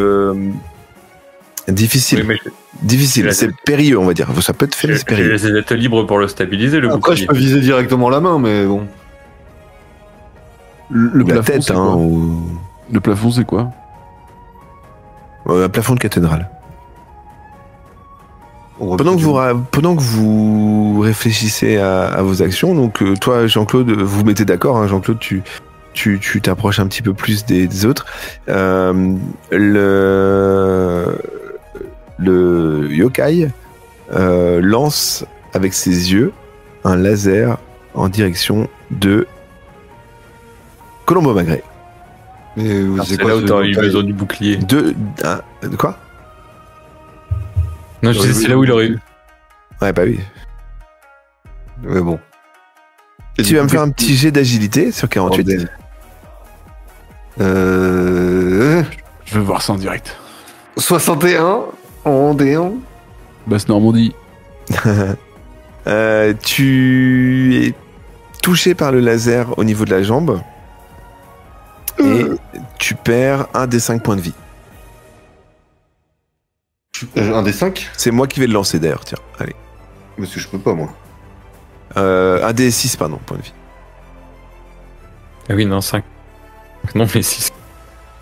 difficile. Oui, difficile, c'est périlleux, on va dire. Ça peut te faire des périlleux. J'ai laissé libre pour le stabiliser, le Après, bouclier. je peux viser directement la main, mais bon. Le la plafond, tête, hein, ou... Le plafond, c'est quoi? Un plafond de cathédrale. Pendant que vous réfléchissez à vos actions, donc toi, Jean-Claude, vous vous mettez d'accord, hein, Jean-Claude, tu t'approches un petit peu plus des autres. Le yokai lance avec ses yeux un laser en direction de Colombo Magret. Mais C'est là où t'aurais eu besoin du bouclier. De quoi? Non, je disais, c'est là où il aurait eu. Ouais, bah oui. Mais bon. Tu vas me faire un petit jet d'agilité sur 48. Je veux voir ça en direct. 61 en D1. Basse Normandie. Tu es touché par le laser au niveau de la jambe et tu perds un des 5 points de vie. Un des 5? C'est moi qui vais le lancer d'ailleurs, tiens, allez. Parce que je peux pas, moi. Un des 6, pardon, points de vie. Ah oui, non, 5. Non, mais 6.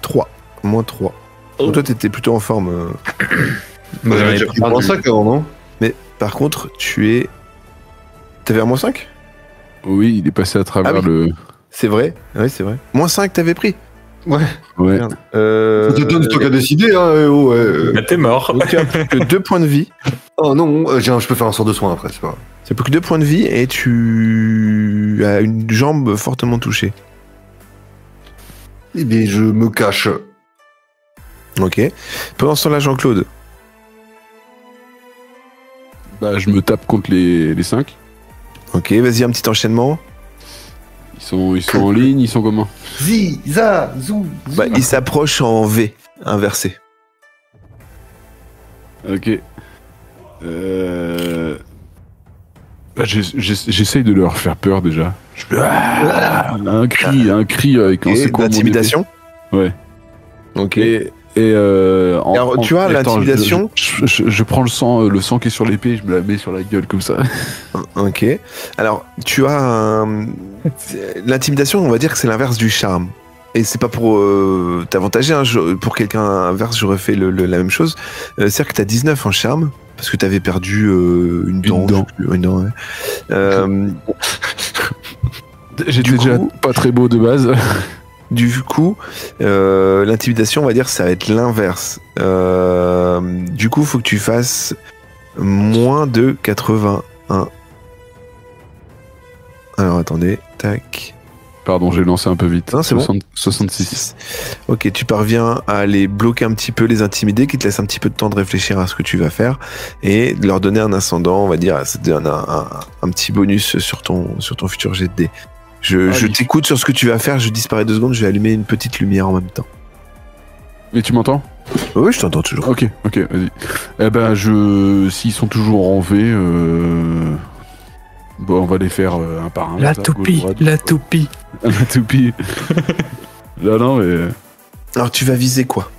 3, moins 3. Donc toi, t'étais plutôt en forme. Moi, j'avais déjà pris moins 5 avant, non? Mais par contre, T'avais un moins 5? Oui, il est passé à travers Ah oui. le... C'est vrai? Oui, c'est vrai. Moins 5, t'avais pris? Ouais. Ouais. Merde. C'est toi qui as décidé, hein. Mais t'es mort. Donc tu as plus que 2 points de vie. Oh non, je peux faire un sort de soin après, c'est pas grave. Tu as plus que 2 points de vie et tu as une jambe fortement touchée. Eh bien, je me cache. Ok. Pendant ce temps-là, Jean-Claude. Bah, je me tape contre les 5. Ok, vas-y, un petit enchaînement. Ils sont en ligne, ils sont comment? Zi, za, zou, zou. Bah, il s'approche en V, inversé. Ok. Bah, j'essaye de leur faire peur déjà. Un cri avec un Et c'est quoi, mon d'intimidation. épée. Ouais. Ok. Alors, tu vois, l'intimidation. Je prends le sang qui est sur l'épée, je me la mets sur la gueule comme ça. Ok. Alors, tu as l'intimidation, on va dire que c'est l'inverse du charme. Et c'est pas pour t'avantager, hein. Pour quelqu'un inverse, j'aurais fait la même chose. C'est-à-dire que t'as 19 en charme, parce que t'avais perdu une dent. Une dent, ouais. J'étais Du déjà coup- pas très beau de base. Du coup, l'intimidation, on va dire, ça va être l'inverse. Du coup, faut que tu fasses moins de 81. Alors, attendez. Tac. Pardon, j'ai lancé un peu vite. Non, c'est bon. 66. Ok, tu parviens à les bloquer un petit peu, les intimider, qui te laisse un petit peu de temps de réfléchir à ce que tu vas faire et de leur donner un ascendant, on va dire, ça te donne un petit bonus sur ton futur jet de dés. Je t'écoute sur ce que tu vas faire, je disparais 2 secondes, je vais allumer une petite lumière en même temps. Mais tu m'entends? Oui, je t'entends toujours. Ok, vas-y. Eh ben, s'ils sont toujours en V, bon, on va les faire un par un. La ça, toupie, gauche, droite. la toupie. La toupie. Non, mais... Alors, tu vas viser quoi?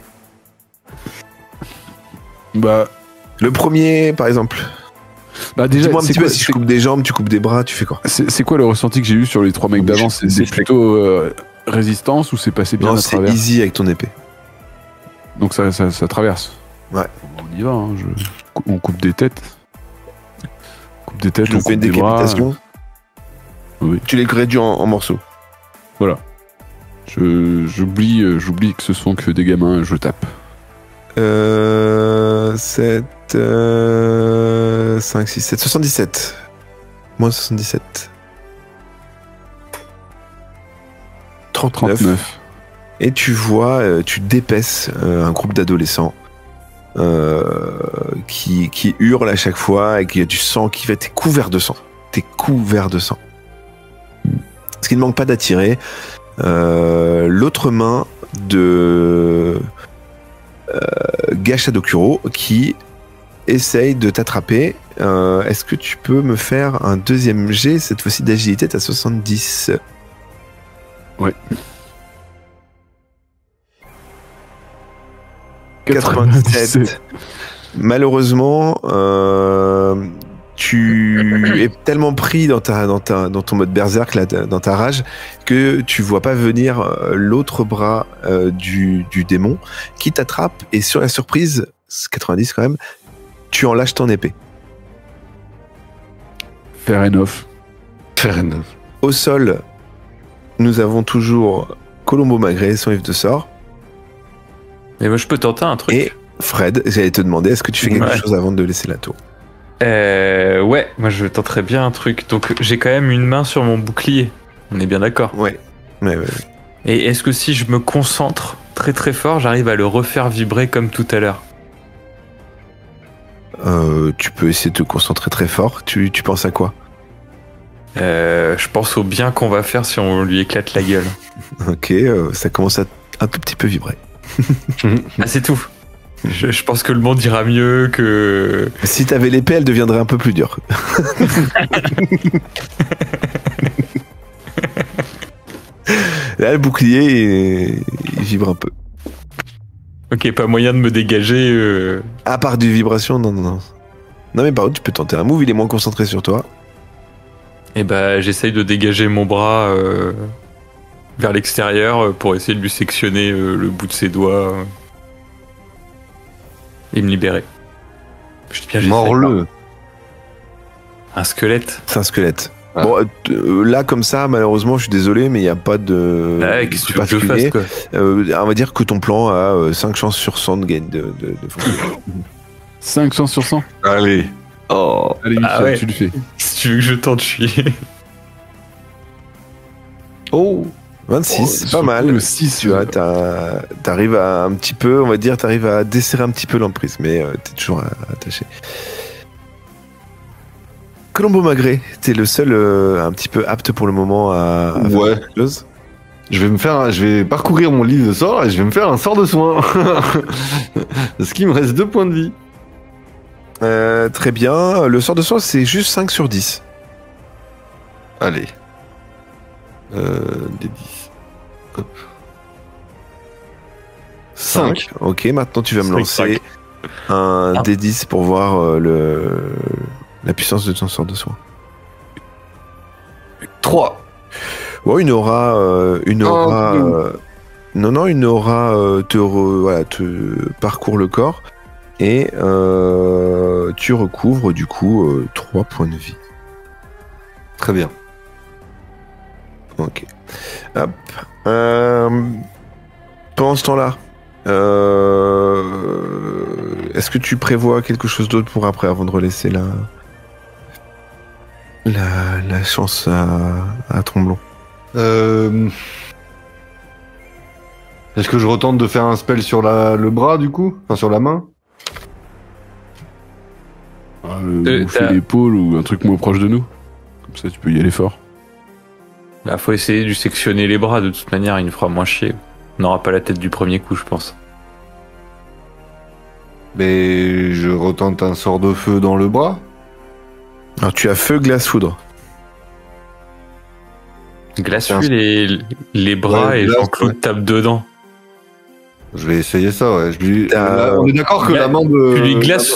Bah, Le premier, par exemple. déjà, Dis-moi un c'est petit quoi, peu, si je coupe des jambes, tu coupes des bras, tu fais quoi? c'est quoi le ressenti que j'ai eu sur les 3 mecs d'avant? C'est plutôt résistance ou c'est passé bien Non, à c'est travers? easy avec ton épée. Donc ça traverse. Ouais. On y va, hein, on coupe des têtes. Coupe des têtes, Je on fais coupe une des bras. décapitation. Oui. Tu les réduis en morceaux. Voilà. J'oublie que ce sont que des gamins, je tape. 7, 5, 6, 7, 77. Moins 77. 39. Et tu vois, tu dépaisses un groupe d'adolescents qui hurlent à chaque fois et qui a du sang qui va. T'es couvert de sang. T'es couvert de sang. Ce qui ne manque pas d'attirer. L'autre main de Gacha Dokuro qui essaye de t'attraper. Est-ce que tu peux me faire un deuxième jet, cette fois-ci d'agilité, t'as 70. Ouais. 97. Malheureusement, tu es tellement pris dans ton mode berserk, là, dans ta rage, que tu vois pas venir l'autre bras du démon qui t'attrape et sur la surprise, 90 quand même, tu en lâches ton épée. Fair enough. Fair enough. Au sol, nous avons toujours Colombo Magré, son livre de sort. Mais moi, je peux tenter un truc. Et Fred, j'allais te demander, est-ce que tu fais quelque Ouais. chose avant de laisser la tour? Ouais, moi, je tenterais bien un truc. Donc, j'ai quand même une main sur mon bouclier. On est bien d'accord. Ouais. Ouais. Et est-ce que si je me concentre très très fort, j'arrive à le refaire vibrer comme tout à l'heure? Tu peux essayer de te concentrer très fort. Tu penses à quoi? Je pense au bien qu'on va faire si on lui éclate la gueule. Ok, ça commence à un tout petit peu vibrer. Ah, c'est tout. Je pense que le monde ira mieux que... Si t'avais l'épée, elle deviendrait un peu plus dure. Là, le bouclier, il vibre un peu. Ok, pas moyen de me dégager. À part du vibration, non. Non, mais par contre, tu peux tenter un move, il est moins concentré sur toi. Et bah, j'essaye de dégager mon bras vers l'extérieur pour essayer de lui sectionner le bout de ses doigts et me libérer. Je dis bien, j'essaye. Mords-le. Un squelette. C'est un squelette. Ah. Bon, là, comme ça, malheureusement, je suis désolé, mais il n'y a pas de. Ouais, qu'est-ce que tu veux que je particulier. fasse, quoi? On va dire que ton plan a 5 chances sur 100 de gain de fonction. 5 chances sur 100. Allez. Oh. Allez, Ah Michel, ouais. tu le fais. Si tu veux que je tente, je suis... Oh 26, c'est pas mal. Le 6, Tu vois, t'arrives à un petit peu, on va dire, t'arrives à desserrer un petit peu l'emprise, mais t'es toujours attaché. Colombo Magré, t'es le seul un petit peu apte pour le moment à faire Ouais. quelque chose. Je vais parcourir mon livre de sort et je vais me faire un sort de soin. Parce qu'il me reste 2 points de vie. Très bien. Le sort de soin, c'est juste 5 sur 10. Allez. Des 10. Hop. 5. Ok, maintenant tu vas me Cinq, lancer un Ah. D10 pour voir la puissance de ton sort de soin. 3. Ouais, une aura. Une aura. Non, une aura te parcourt le corps et tu recouvres du coup 3 points de vie. Très bien. Ok. Hop. Pendant ce temps-là, est-ce que tu prévois quelque chose d'autre pour après avant de relaisser la chance à Tromblon? Est-ce que je retente de faire un spell sur le bras du coup? Enfin sur la main? Ou fais l'épaule ou un truc moins proche de nous. Comme ça, tu peux y aller fort. Là, faut essayer de lui sectionner les bras, de toute manière, il nous fera moins chier. On n'aura pas la tête du premier coup, je pense. Mais je retente un sort de feu dans le bras. Alors tu as feu, glace, foudre. Glace-lui les bras Ouais, et glace, Jean-Claude ouais. tape dedans. Je vais essayer ça, ouais. T'as- On est d'accord que Gla- la main de...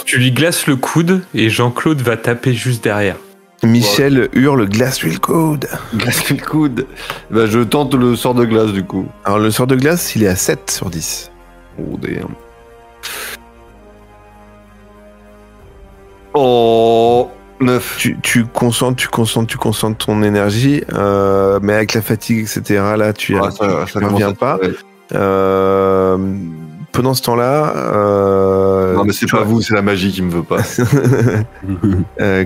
Tu lui glaces le coude et Jean-Claude va taper juste derrière. Michel hurle glace lui le coude. Glace le coude. Bah, je tente le sort de glace du coup. Alors le sort de glace, il est à 7 sur 10. Oh damn. Oh 9. Tu concentres ton énergie, mais avec la fatigue, etc., là, tu Ah, ça ne reviens pas. ouais. Pendant ce temps-là, Non mais c'est pas vous, c'est la magie qui me veut pas.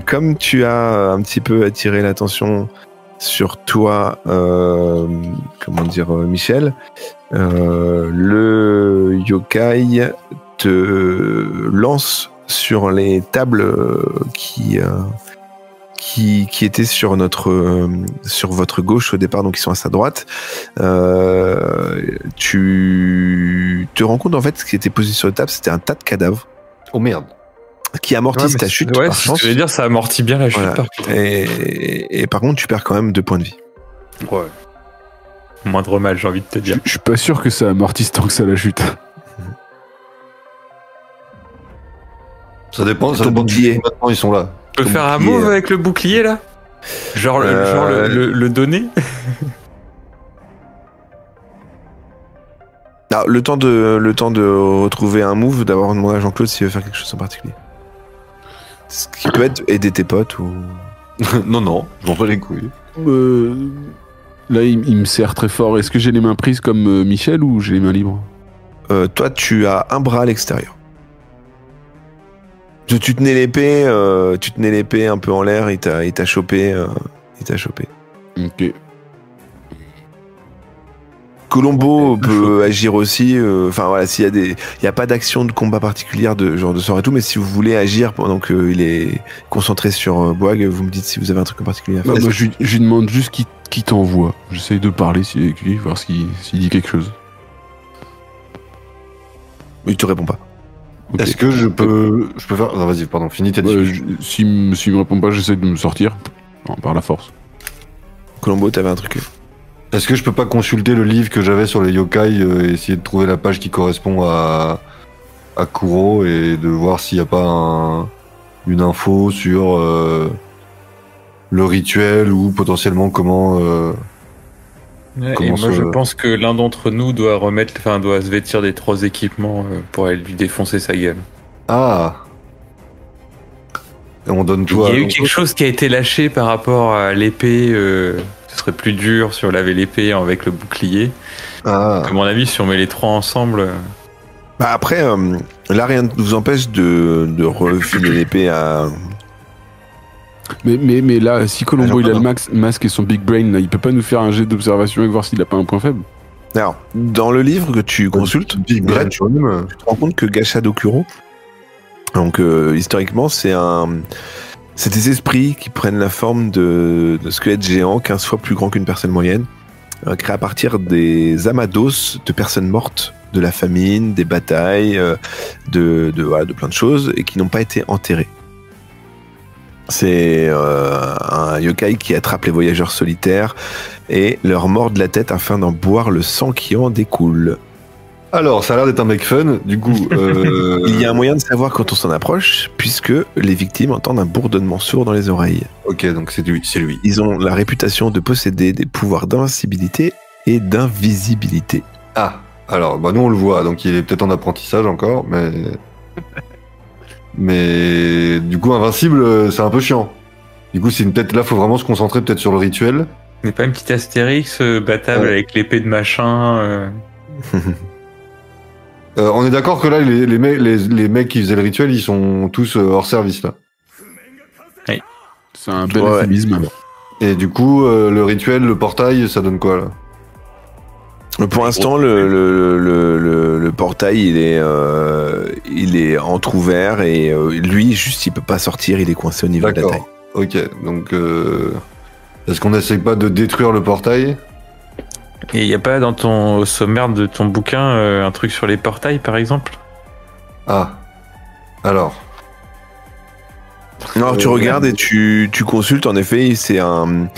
comme tu as un petit peu attiré l'attention sur toi, Michel, le yokai te lance sur les tables qui étaient sur votre gauche au départ, donc ils sont à sa droite. Tu te rends compte en fait ce qui était posé sur la table, c'était un tas de cadavres Oh merde. qui amortissent ta chute. Ouais, par c'est ce chance. que je veux dire, ça amortit bien la chute. Voilà. Par contre. Et par contre, tu perds quand même 2 points de vie. Ouais. Moindre mal, j'ai envie de te dire. Je suis pas sûr que ça amortisse tant que ça la chute. Ça dépend Ton bouclier. maintenant ils sont là. Tu peux Ton faire un bouclier, move avec le bouclier là? Genre, le donner? Ah, le temps de retrouver un move, d'avoir demandé à Jean-Claude s'il veut faire quelque chose en particulier. Ce qui peut être aider tes potes ou. Non, je m'en bats les couilles. Là, il me serre très fort. Est-ce que j'ai les mains prises comme Michel ou j'ai les mains libres? Toi, tu as un bras à l'extérieur. Tu tenais l'épée un peu en l'air, il t'a chopé. Ok. Colombo peut agir aussi. Enfin voilà, il y a pas d'action de combat particulière de genre de sort et tout, mais si vous voulez agir pendant qu'il est concentré sur Boag, vous me dites si vous avez un truc en particulier à faire. Moi, je lui demande juste qui t'envoie. J'essaye de parler avec lui, voir s'il dit quelque chose. Il te répond pas. Okay. Est-ce que je peux faire... Non, vas-y, pardon, finis ta discussion. S'il me répond pas, j'essaie de me sortir. Non, par la force. Colombo, t'avais un truc. Est-ce que je peux pas consulter le livre que j'avais sur les yokai et essayer de trouver la page qui correspond à Kuro et de voir s'il n'y a pas une info sur le rituel ou potentiellement comment... et moi, je pense que l'un d'entre nous doit se vêtir des 3 équipements pour aller lui défoncer sa gueule. Ah. Et on donne tout Il y a eu quelque chose qui a été lâché par rapport à l'épée. Ce serait plus dur si on lavait l'épée avec le bouclier. Ah. À mon avis, si on met les 3 ensemble. Bah après, là, rien ne vous empêche de refiler l'épée à. Mais là, si Colombo il a le masque et son big brain, là, il peut pas nous faire un jet d'observation et voir s'il a pas un point faible? Alors, dans le livre que tu consultes, tu te rends compte que Gashado Kuro, donc historiquement, c'est des esprits qui prennent la forme de squelettes géants 15 fois plus grands qu'une personne moyenne, créés à partir des amados de personnes mortes, de la famine, des batailles, de plein de choses, et qui n'ont pas été enterrés. C'est un yokai qui attrape les voyageurs solitaires et leur mord la tête afin d'en boire le sang qui en découle. Alors, ça a l'air d'être un mec fun, du coup... Il y a un moyen de savoir quand on s'en approche, puisque les victimes entendent un bourdonnement sourd dans les oreilles. Ok, donc c'est lui. Ils ont la réputation de posséder des pouvoirs d'invincibilité et d'invisibilité. Ah, alors, bah nous on le voit, donc il est peut-être en apprentissage encore, mais... Mais du coup, invincible, c'est un peu chiant. Du coup, peut-être là, faut vraiment se concentrer peut-être sur le rituel. Mais pas un petit Astérix battable avec l'épée de machin. On est d'accord que là, les mecs qui faisaient le rituel, ils sont tous hors service là. Oui. C'est un bel euphémisme. Et du coup, le rituel, le portail, ça donne quoi là? Pour l'instant, le portail, il est entrouvert et lui, juste, il peut pas sortir, il est coincé au niveau de la taille. Ok, donc est-ce qu'on n'essaye pas de détruire le portail? Et il n'y a pas au sommaire de ton bouquin un truc sur les portails, par exemple? Ah, alors. Non, tu regardes et tu consultes, en effet, c'est une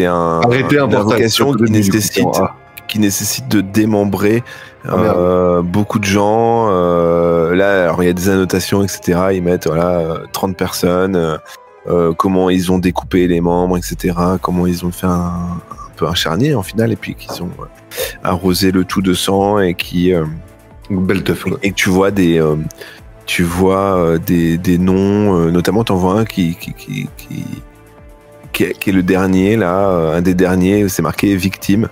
invocation qui nécessite de démembrer beaucoup de gens. Là, alors il y a des annotations, etc. Ils mettent 30 personnes, comment ils ont découpé les membres, etc. Comment ils ont fait un peu un charnier en finale, et puis qu'ils ont arrosé le tout de sang et qui belle teuf, et que tu vois des noms, notamment t'en vois un qui est le dernier là, un des derniers, c'est marqué victime.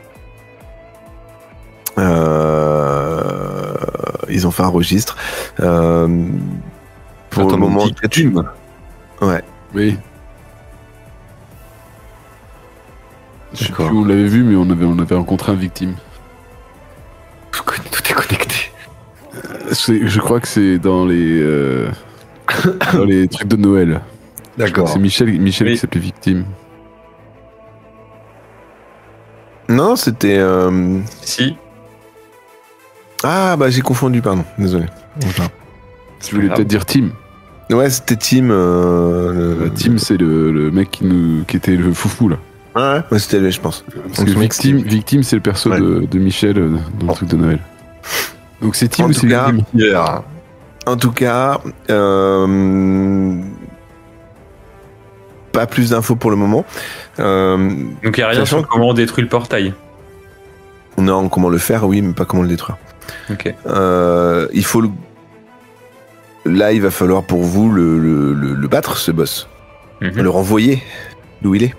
Ils ont fait un registre. Pour le moment, victime. Ouais. Oui. Je sais plus où on l'avait vu, mais on avait rencontré un victime. Tout est connecté. Je crois que c'est dans les trucs de Noël. D'accord. C'est Michel qui s'appelait Victime. Non, c'était... Si. Ah, bah j'ai confondu, pardon. Désolé. Tu voulais peut-être dire Tim. Ouais, c'était Tim. Tim, c'est le mec qui était le foufou, là. Ouais, c'était lui, je pense. Parce que Victime, c'est le perso de Michel dans le truc de Noël. Donc c'est Tim ou c'est Victime? En tout cas, pas plus d'infos pour le moment. Donc il n'y a rien sur comment on détruit le portail. Non, comment le faire, oui, mais pas comment le détruire. Ok. Il faut là, il va falloir pour vous le battre, ce boss. Le renvoyer d'où il est.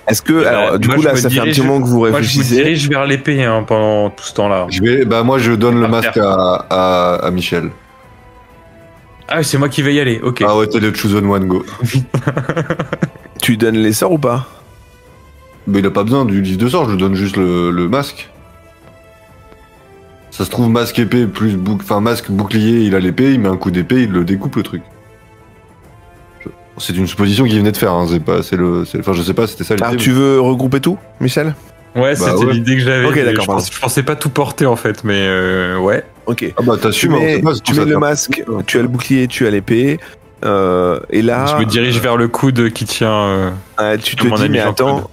Est-ce que, alors, du moi, coup, je là, me ça fait un dirige- petit moment que vous Moi, je me réfléchissez. dirige vers l'épée pendant tout ce temps-là. Moi, je donne le Par masque terre. à Michel. Ah, c'est moi qui vais y aller, ok. Ah ouais, t'es le chosen one, go. Tu donnes les sorts ou pas? Mais il a pas besoin du livre de sort, je lui donne juste le masque. Ça se trouve, masque épée plus masque bouclier, il a l'épée, il met un coup d'épée, il le découpe le truc. C'est une supposition qu'il venait de faire, hein, enfin je sais pas, c'était ça l'idée. Alors, tu veux regrouper tout, Michel? Ouais, Bah c'était ouais. l'idée que j'avais. Ok, d'accord, Je pensais pas tout porter en fait, mais ouais. Ok. Ah bah Tu t'assumes, mets, hein, c'est tu mets le masque, tu as le bouclier, tu as l'épée. Et là, Je me dirige vers le coude qui tient. tu te mon dis, ami mais Jean-Claude. attends,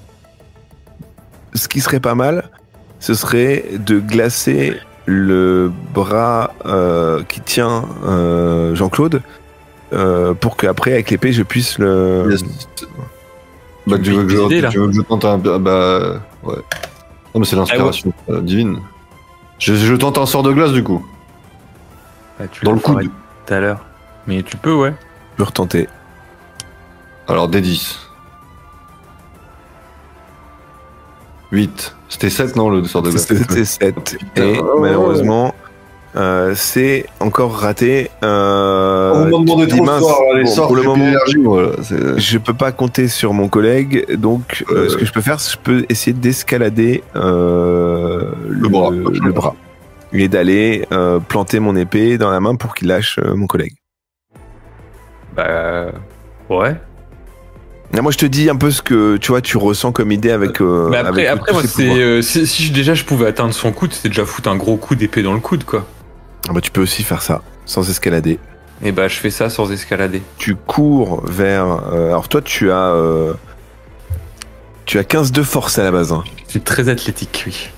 ce qui serait pas mal, ce serait de glacer le bras qui tient Jean-Claude pour qu'après, avec l'épée, je puisse le... Yes. Bah Tu tu me veux que piques des idées, là. tu veux que je tente un... Bah ouais. Non mais c'est l'inspiration divine. Je tente un sort de glace du coup. Tu Dans l'as le coude. fait tout à l'heure. Mais tu peux, ouais. Je peux retenter. Alors D10. 8. C'était 7 non le sort de glace. C'était 7. Et malheureusement, c'est encore raté. On m'a demandé tu te dis, trop de mince, sorts, les bon, sorts, pour le j'ai plus moment, d'énergie, voilà, c'est- je peux pas compter sur mon collègue, donc ce que je peux faire, c'est que je peux essayer d'escalader bras. le bras. Et d'aller planter mon épée dans la main pour qu'il lâche mon collègue. Bah. Ouais. Là, moi, je te dis un peu ce que tu vois, tu ressens comme idée avec. Mais après, avec tous moi, ces pouvoirs. si déjà je pouvais atteindre son coude, c'était déjà foutre un gros coup d'épée dans le coude, quoi. Ah bah, tu peux aussi faire ça sans escalader. Et bah, je fais ça sans escalader. Tu cours vers. Alors toi, tu as 15 de force à la base. Hein. C'est très athlétique, oui.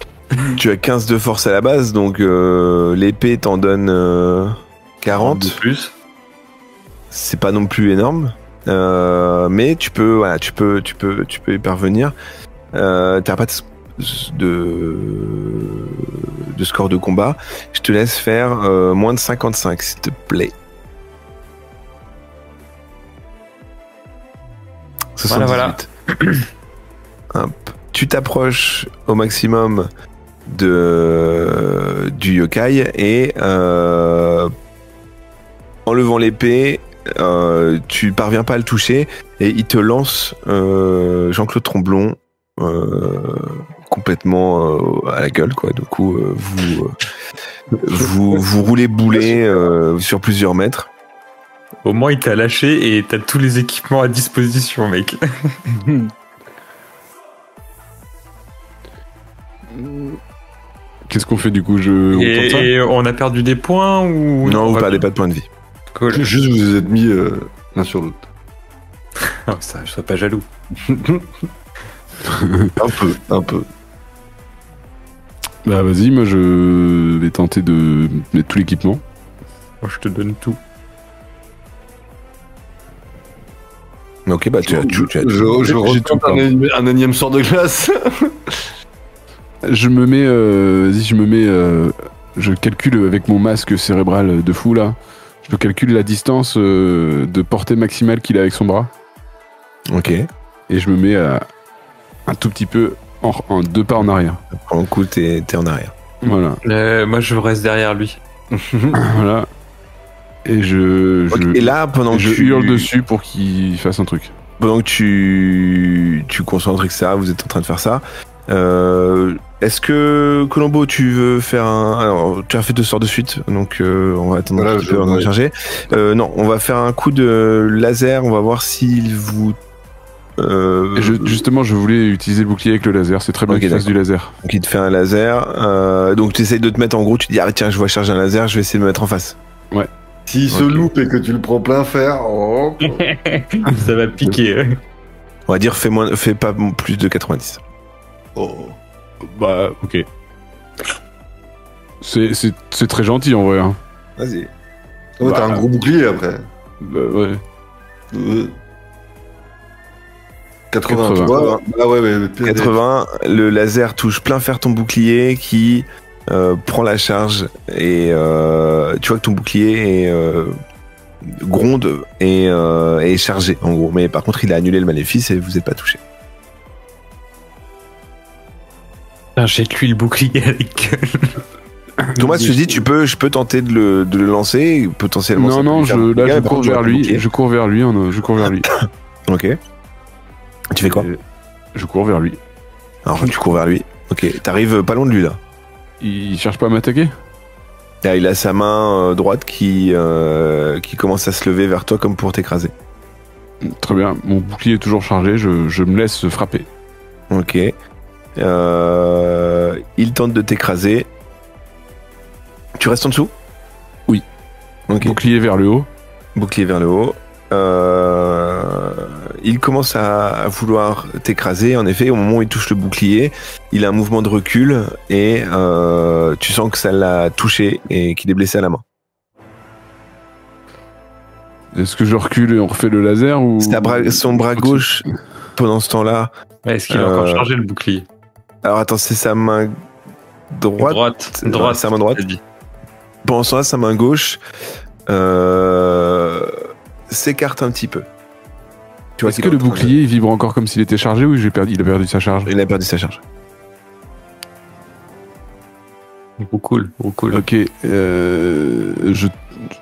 Tu as 15 de force à la base, donc l'épée t'en donne 40. De plus. C'est pas non plus énorme, mais tu peux y parvenir. T'as pas de score de combat. Je te laisse faire moins de 55, s'il te plaît. 78. Voilà. Hop. Tu t'approches au maximum du yokai et en levant l'épée, tu parviens pas à le toucher et il te lance Jean-Claude Tromblon complètement à la gueule, quoi. Du coup, vous roulez boulet sur plusieurs mètres. Au moins, il t'a lâché et t'as tous les équipements à disposition, mec. Qu'est-ce qu'on fait du coup? On tente ça Et on a perdu des points ou Non, on vous va perdez bien. pas de points de vie. Cool. Juste vous vous êtes mis l'un sur l'autre. Ah, ça, je sois pas jaloux. Un peu. Bah vas-y, moi je vais tenter de mettre tout l'équipement. Moi, je te donne tout. Ok, bah tu as Je j'ai tout retente un énième sort de glace. Je me mets, je calcule avec mon masque cérébral de fou là. Je calcule la distance de portée maximale qu'il a avec son bras. Ok. Et je me mets un tout petit peu en 2 pas en arrière. Pour le coup, t'es en arrière. Voilà. Moi, je reste derrière lui. Voilà. Et je Ok, et là, pendant que je tu hurle dessus pour qu'il fasse un truc. Pendant que tu concentres, etc., vous êtes en train de faire ça. Est-ce que Colombo, tu veux faire un... Alors, tu as fait 2 sorts de suite, donc on va attendre Voilà, un petit peu avant de charger. Non, on va faire un coup de laser, on va voir s'il vous... Et justement, je voulais utiliser le bouclier avec le laser. C'est très bien Ok, qu'il fasse d'accord. du laser. Donc il te fait un laser. Donc tu essayes de te mettre en gros, tu te dis, ah tiens, je vois charger un laser, je vais essayer de me mettre en face. S'il se Ok. loupe et que tu le prends plein fer, oh. Ça va piquer. On va dire, fais pas plus de 90. Oh. Bah, ok. C'est très gentil en vrai. Hein. Vas-y. Ouais, t'as Bah. un gros bouclier après. Bah, ouais. 80, 80. tu vois. Ah ouais, mais 80, le laser touche plein fer ton bouclier qui prend la charge et tu vois que ton bouclier gronde et est chargé en gros. Mais par contre, il a annulé le maléfice et vous n'êtes pas touché. Jette-lui le bouclier à la gueule. Thomas, je te dis, je peux tenter de le lancer potentiellement. Non, je cours vers lui. Je cours vers lui. Ok. Tu fais quoi? Je cours vers lui. Alors tu cours vers lui. Ok. T'arrives pas loin de lui là. Il cherche pas à m'attaquer? Là, il a sa main droite qui commence à se lever vers toi comme pour t'écraser. Très bien. Mon bouclier est toujours chargé. Je me laisse frapper. Ok. Il tente de t'écraser. Tu restes en dessous? Oui. Ok. Bouclier vers le haut. Bouclier vers le haut. Il commence à vouloir t'écraser. En effet, au moment où il touche le bouclier, il a un mouvement de recul et tu sens que ça l'a touché et qu'il est blessé à la main. Est-ce que je recule et on refait le laser ou... Son bras gauche, pendant ce temps-là... Est-ce qu'il a encore chargé le bouclier? Alors attends, c'est sa main droite. Droite, sa main droite. Pendant ce temps-là, sa main gauche s'écarte un petit peu. Est-ce que le bouclier il vibre encore comme s'il était chargé ou il a perdu sa charge? Il a perdu sa charge. Cool. Ok.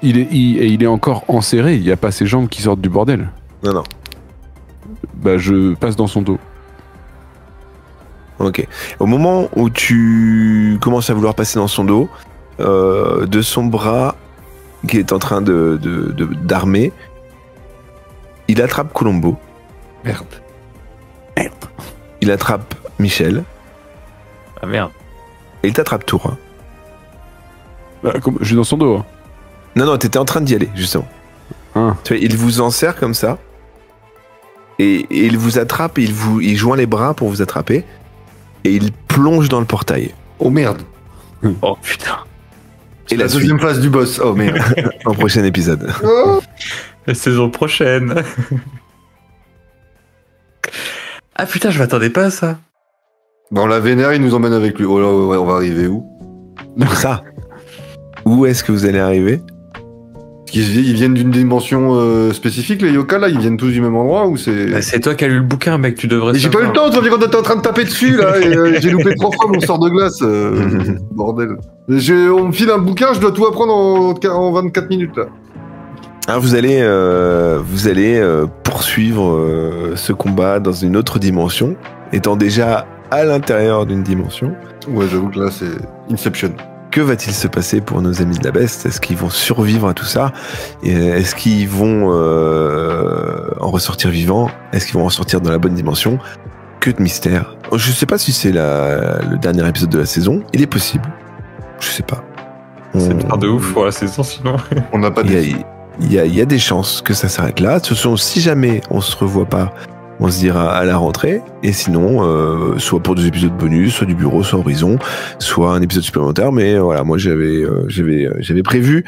Il est encore enserré. Il n'y a pas ses jambes qui sortent du bordel. Non. Bah, je passe dans son dos. Ok. Au moment où tu commences à vouloir passer dans son dos, de son bras qui est en train d'armer, il attrape Colombo. Merde. Il attrape Michel. Ah merde. Et il t'attrape Tour. Bah, je suis dans son dos. Hein. Non, t'étais en train d'y aller, justement. Hein. Tu vois, il vous enserre comme ça. Et il vous attrape, il joint les bras pour vous attraper. Et il plonge dans le portail. Oh merde. Oh putain. Et la deuxième phase du boss. Oh merde. En prochain épisode. La saison prochaine. Ah putain, je m'attendais pas à ça. Bon, la vénère, il nous emmène avec lui. Oh là, ouais, on va arriver où? Ça. Où est-ce que vous allez arriver? Ils viennent d'une dimension spécifique, les yokai là? Ils viennent tous du même endroit ou c'est... Bah, c'est toi qui as lu le bouquin, mec, tu devrais... Mais j'ai pas eu le temps, tu vois, quand t'étais en train de taper dessus là, et j'ai loupé 3 fois mon sort de glace. Bordel. On me file un bouquin, je dois tout apprendre en 24 minutes là. Alors vous allez poursuivre ce combat dans une autre dimension, étant déjà à l'intérieur d'une dimension. Ouais, j'avoue que là c'est Inception. Que va-t-il se passer pour nos amis de la Beste? Est-ce qu'ils vont survivre à tout ça? Est-ce qu'ils vont en ressortir vivants? Est-ce qu'ils vont en sortir dans la bonne dimension? Que de mystère. Je sais pas si c'est le dernier épisode de la saison. Il est possible. Je sais pas. C'est une part de ouf pour la saison, sinon. On n'a pas de... Il y a des chances que ça s'arrête là. De toute façon, si jamais on se revoit pas, on se dira à la rentrée. Et sinon, soit pour des épisodes bonus, soit du bureau, soit Horizon, soit un épisode supplémentaire. Mais voilà, moi j'avais prévu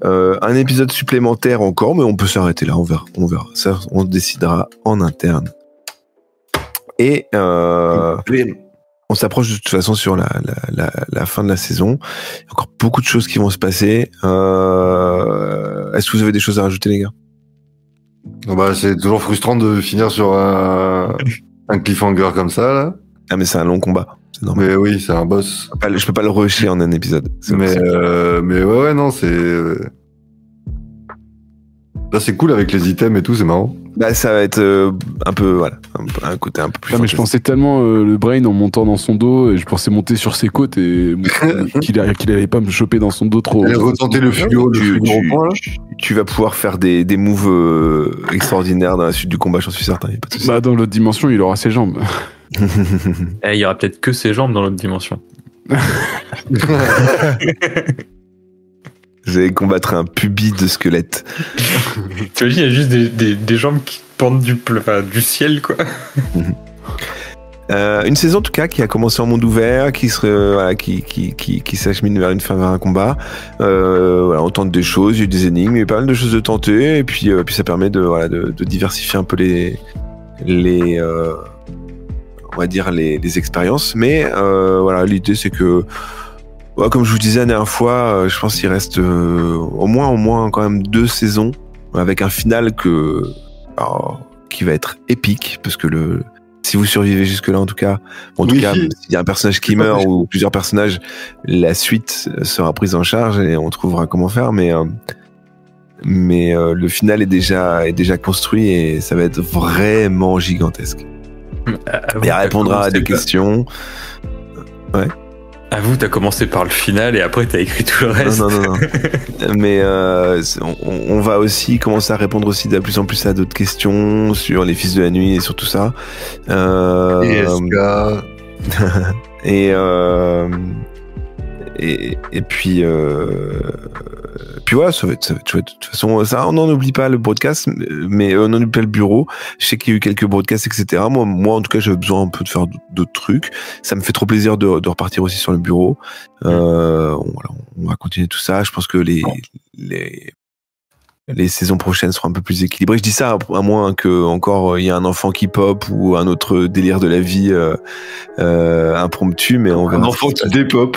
un épisode supplémentaire encore, mais on peut s'arrêter là. On verra. Ça, on décidera en interne. Et on s'approche de toute façon sur la fin de la saison. Il y a encore beaucoup de choses qui vont se passer. Est-ce que vous avez des choses à rajouter, les gars? Bah, c'est toujours frustrant de finir sur un cliffhanger comme ça, là. Ah, mais c'est un long combat. C'est normal. Mais oui, c'est un boss. Je peux pas le rusher en un épisode. Mais ouais, non, c'est... Là, c'est cool avec les items et tout, c'est marrant. Bah, ça va être un peu, voilà, un côté un peu plus... Non, mais je pensais tellement le brain en montant dans son dos, et je pensais monter sur ses côtes et qu'il allait pas me choper dans son dos trop. Et retenter le fluo tu vas pouvoir faire des moves extraordinaires dans la suite du combat, j'en suis certain. Y a pas de souci. Bah, dans l'autre dimension, il aura ses jambes. Il y aura peut-être que ses jambes dans l'autre dimension. Vous allez combattre un pubis de squelette. Tu imagines, il y a juste des jambes qui pendent du ciel, quoi. Une saison en tout cas qui a commencé en monde ouvert, qui s'achemine vers un combat. Voilà, on tente des choses, il y a eu des énigmes, il y a eu pas mal de choses de tenter, et puis ça permet de diversifier un peu les on va dire les expériences. Mais voilà, l'idée c'est que, comme je vous disais la dernière fois, je pense qu'il reste au moins quand même 2 saisons avec un final qui va être épique, parce que si vous survivez jusque-là, en tout cas, s'il y a un personnage qui meurt ou plusieurs personnages, la suite sera prise en charge et on trouvera comment faire, mais le final est déjà construit et ça va être vraiment gigantesque. Et elle répondra à des questions. Ouais. Avoue, t'as commencé par le final et après t'as écrit tout le reste. Non. Mais on va aussi commencer à répondre aussi de plus en plus à d'autres questions sur les Fils de la Nuit et sur tout ça. Et puis voilà, ça va être chouette. De toute façon, ça, on n'en oublie pas le broadcast, mais on n'en oublie pas le bureau. Je sais qu'il y a eu quelques broadcasts, etc. Moi, en tout cas, j'avais besoin un peu de faire d'autres trucs. Ça me fait trop plaisir de repartir aussi sur le bureau. Voilà, on va continuer tout ça. Je pense que les saisons prochaines seront un peu plus équilibrées. Je dis ça à moins que encore il y a un enfant qui pop ou un autre délire de la vie impromptu, mais on verra. Un enfant qui dépop.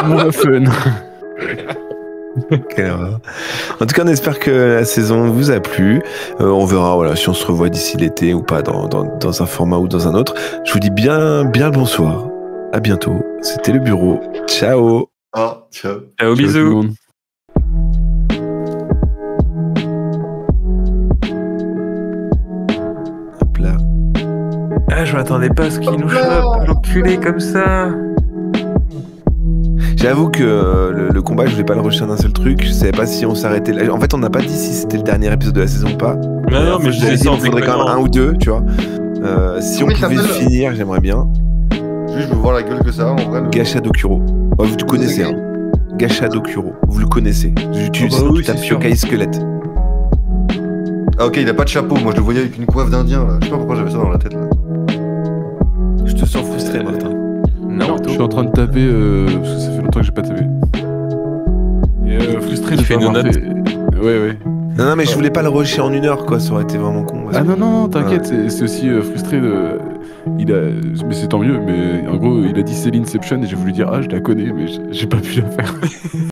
Moins fun. En tout cas, on espère que la saison vous a plu. On verra si on se revoit d'ici l'été ou pas dans un format ou dans un autre. Je vous dis bien le bonsoir. À bientôt. C'était le bureau. Ciao. Ciao. Ciao, bisous. Hop là. Ah, je m'attendais pas à ce qu'il nous chope, l'enculé comme ça. J'avoue que le combat, je voulais pas le rusher d'un seul truc. Je savais pas si on s'arrêtait là. En fait, on n'a pas dit si c'était le dernier épisode de la saison ou pas. Non, mais je disais ça en faudrait quand même un ou deux, tu vois. Si on pouvait le finir, j'aimerais bien. Juste, je veux voir la gueule que ça a, en vrai. Gacha Dokuro. Oh, vous le connaissez, hein. Gacha Dokuro. Vous le connaissez. Tu tapes Yokai Squelette. Ah, ok, il a pas de chapeau. Moi, je le voyais avec une coiffe d'Indien, là. Je sais pas pourquoi j'avais ça dans la tête, là. Je te sens frustré, Martin. Non, je suis en train de taper parce que ça fait longtemps que j'ai pas tapé. Et frustré de fait pas nos avoir notes. fait. Ouais. Non, mais je voulais pas le rusher en 1 heure, quoi. Ça aurait été vraiment con. Ah non, t'inquiète, c'est aussi frustré de. Mais c'est tant mieux, mais en gros, il a dit c'est l'Inception et j'ai voulu dire je la connais, mais j'ai pas pu la faire.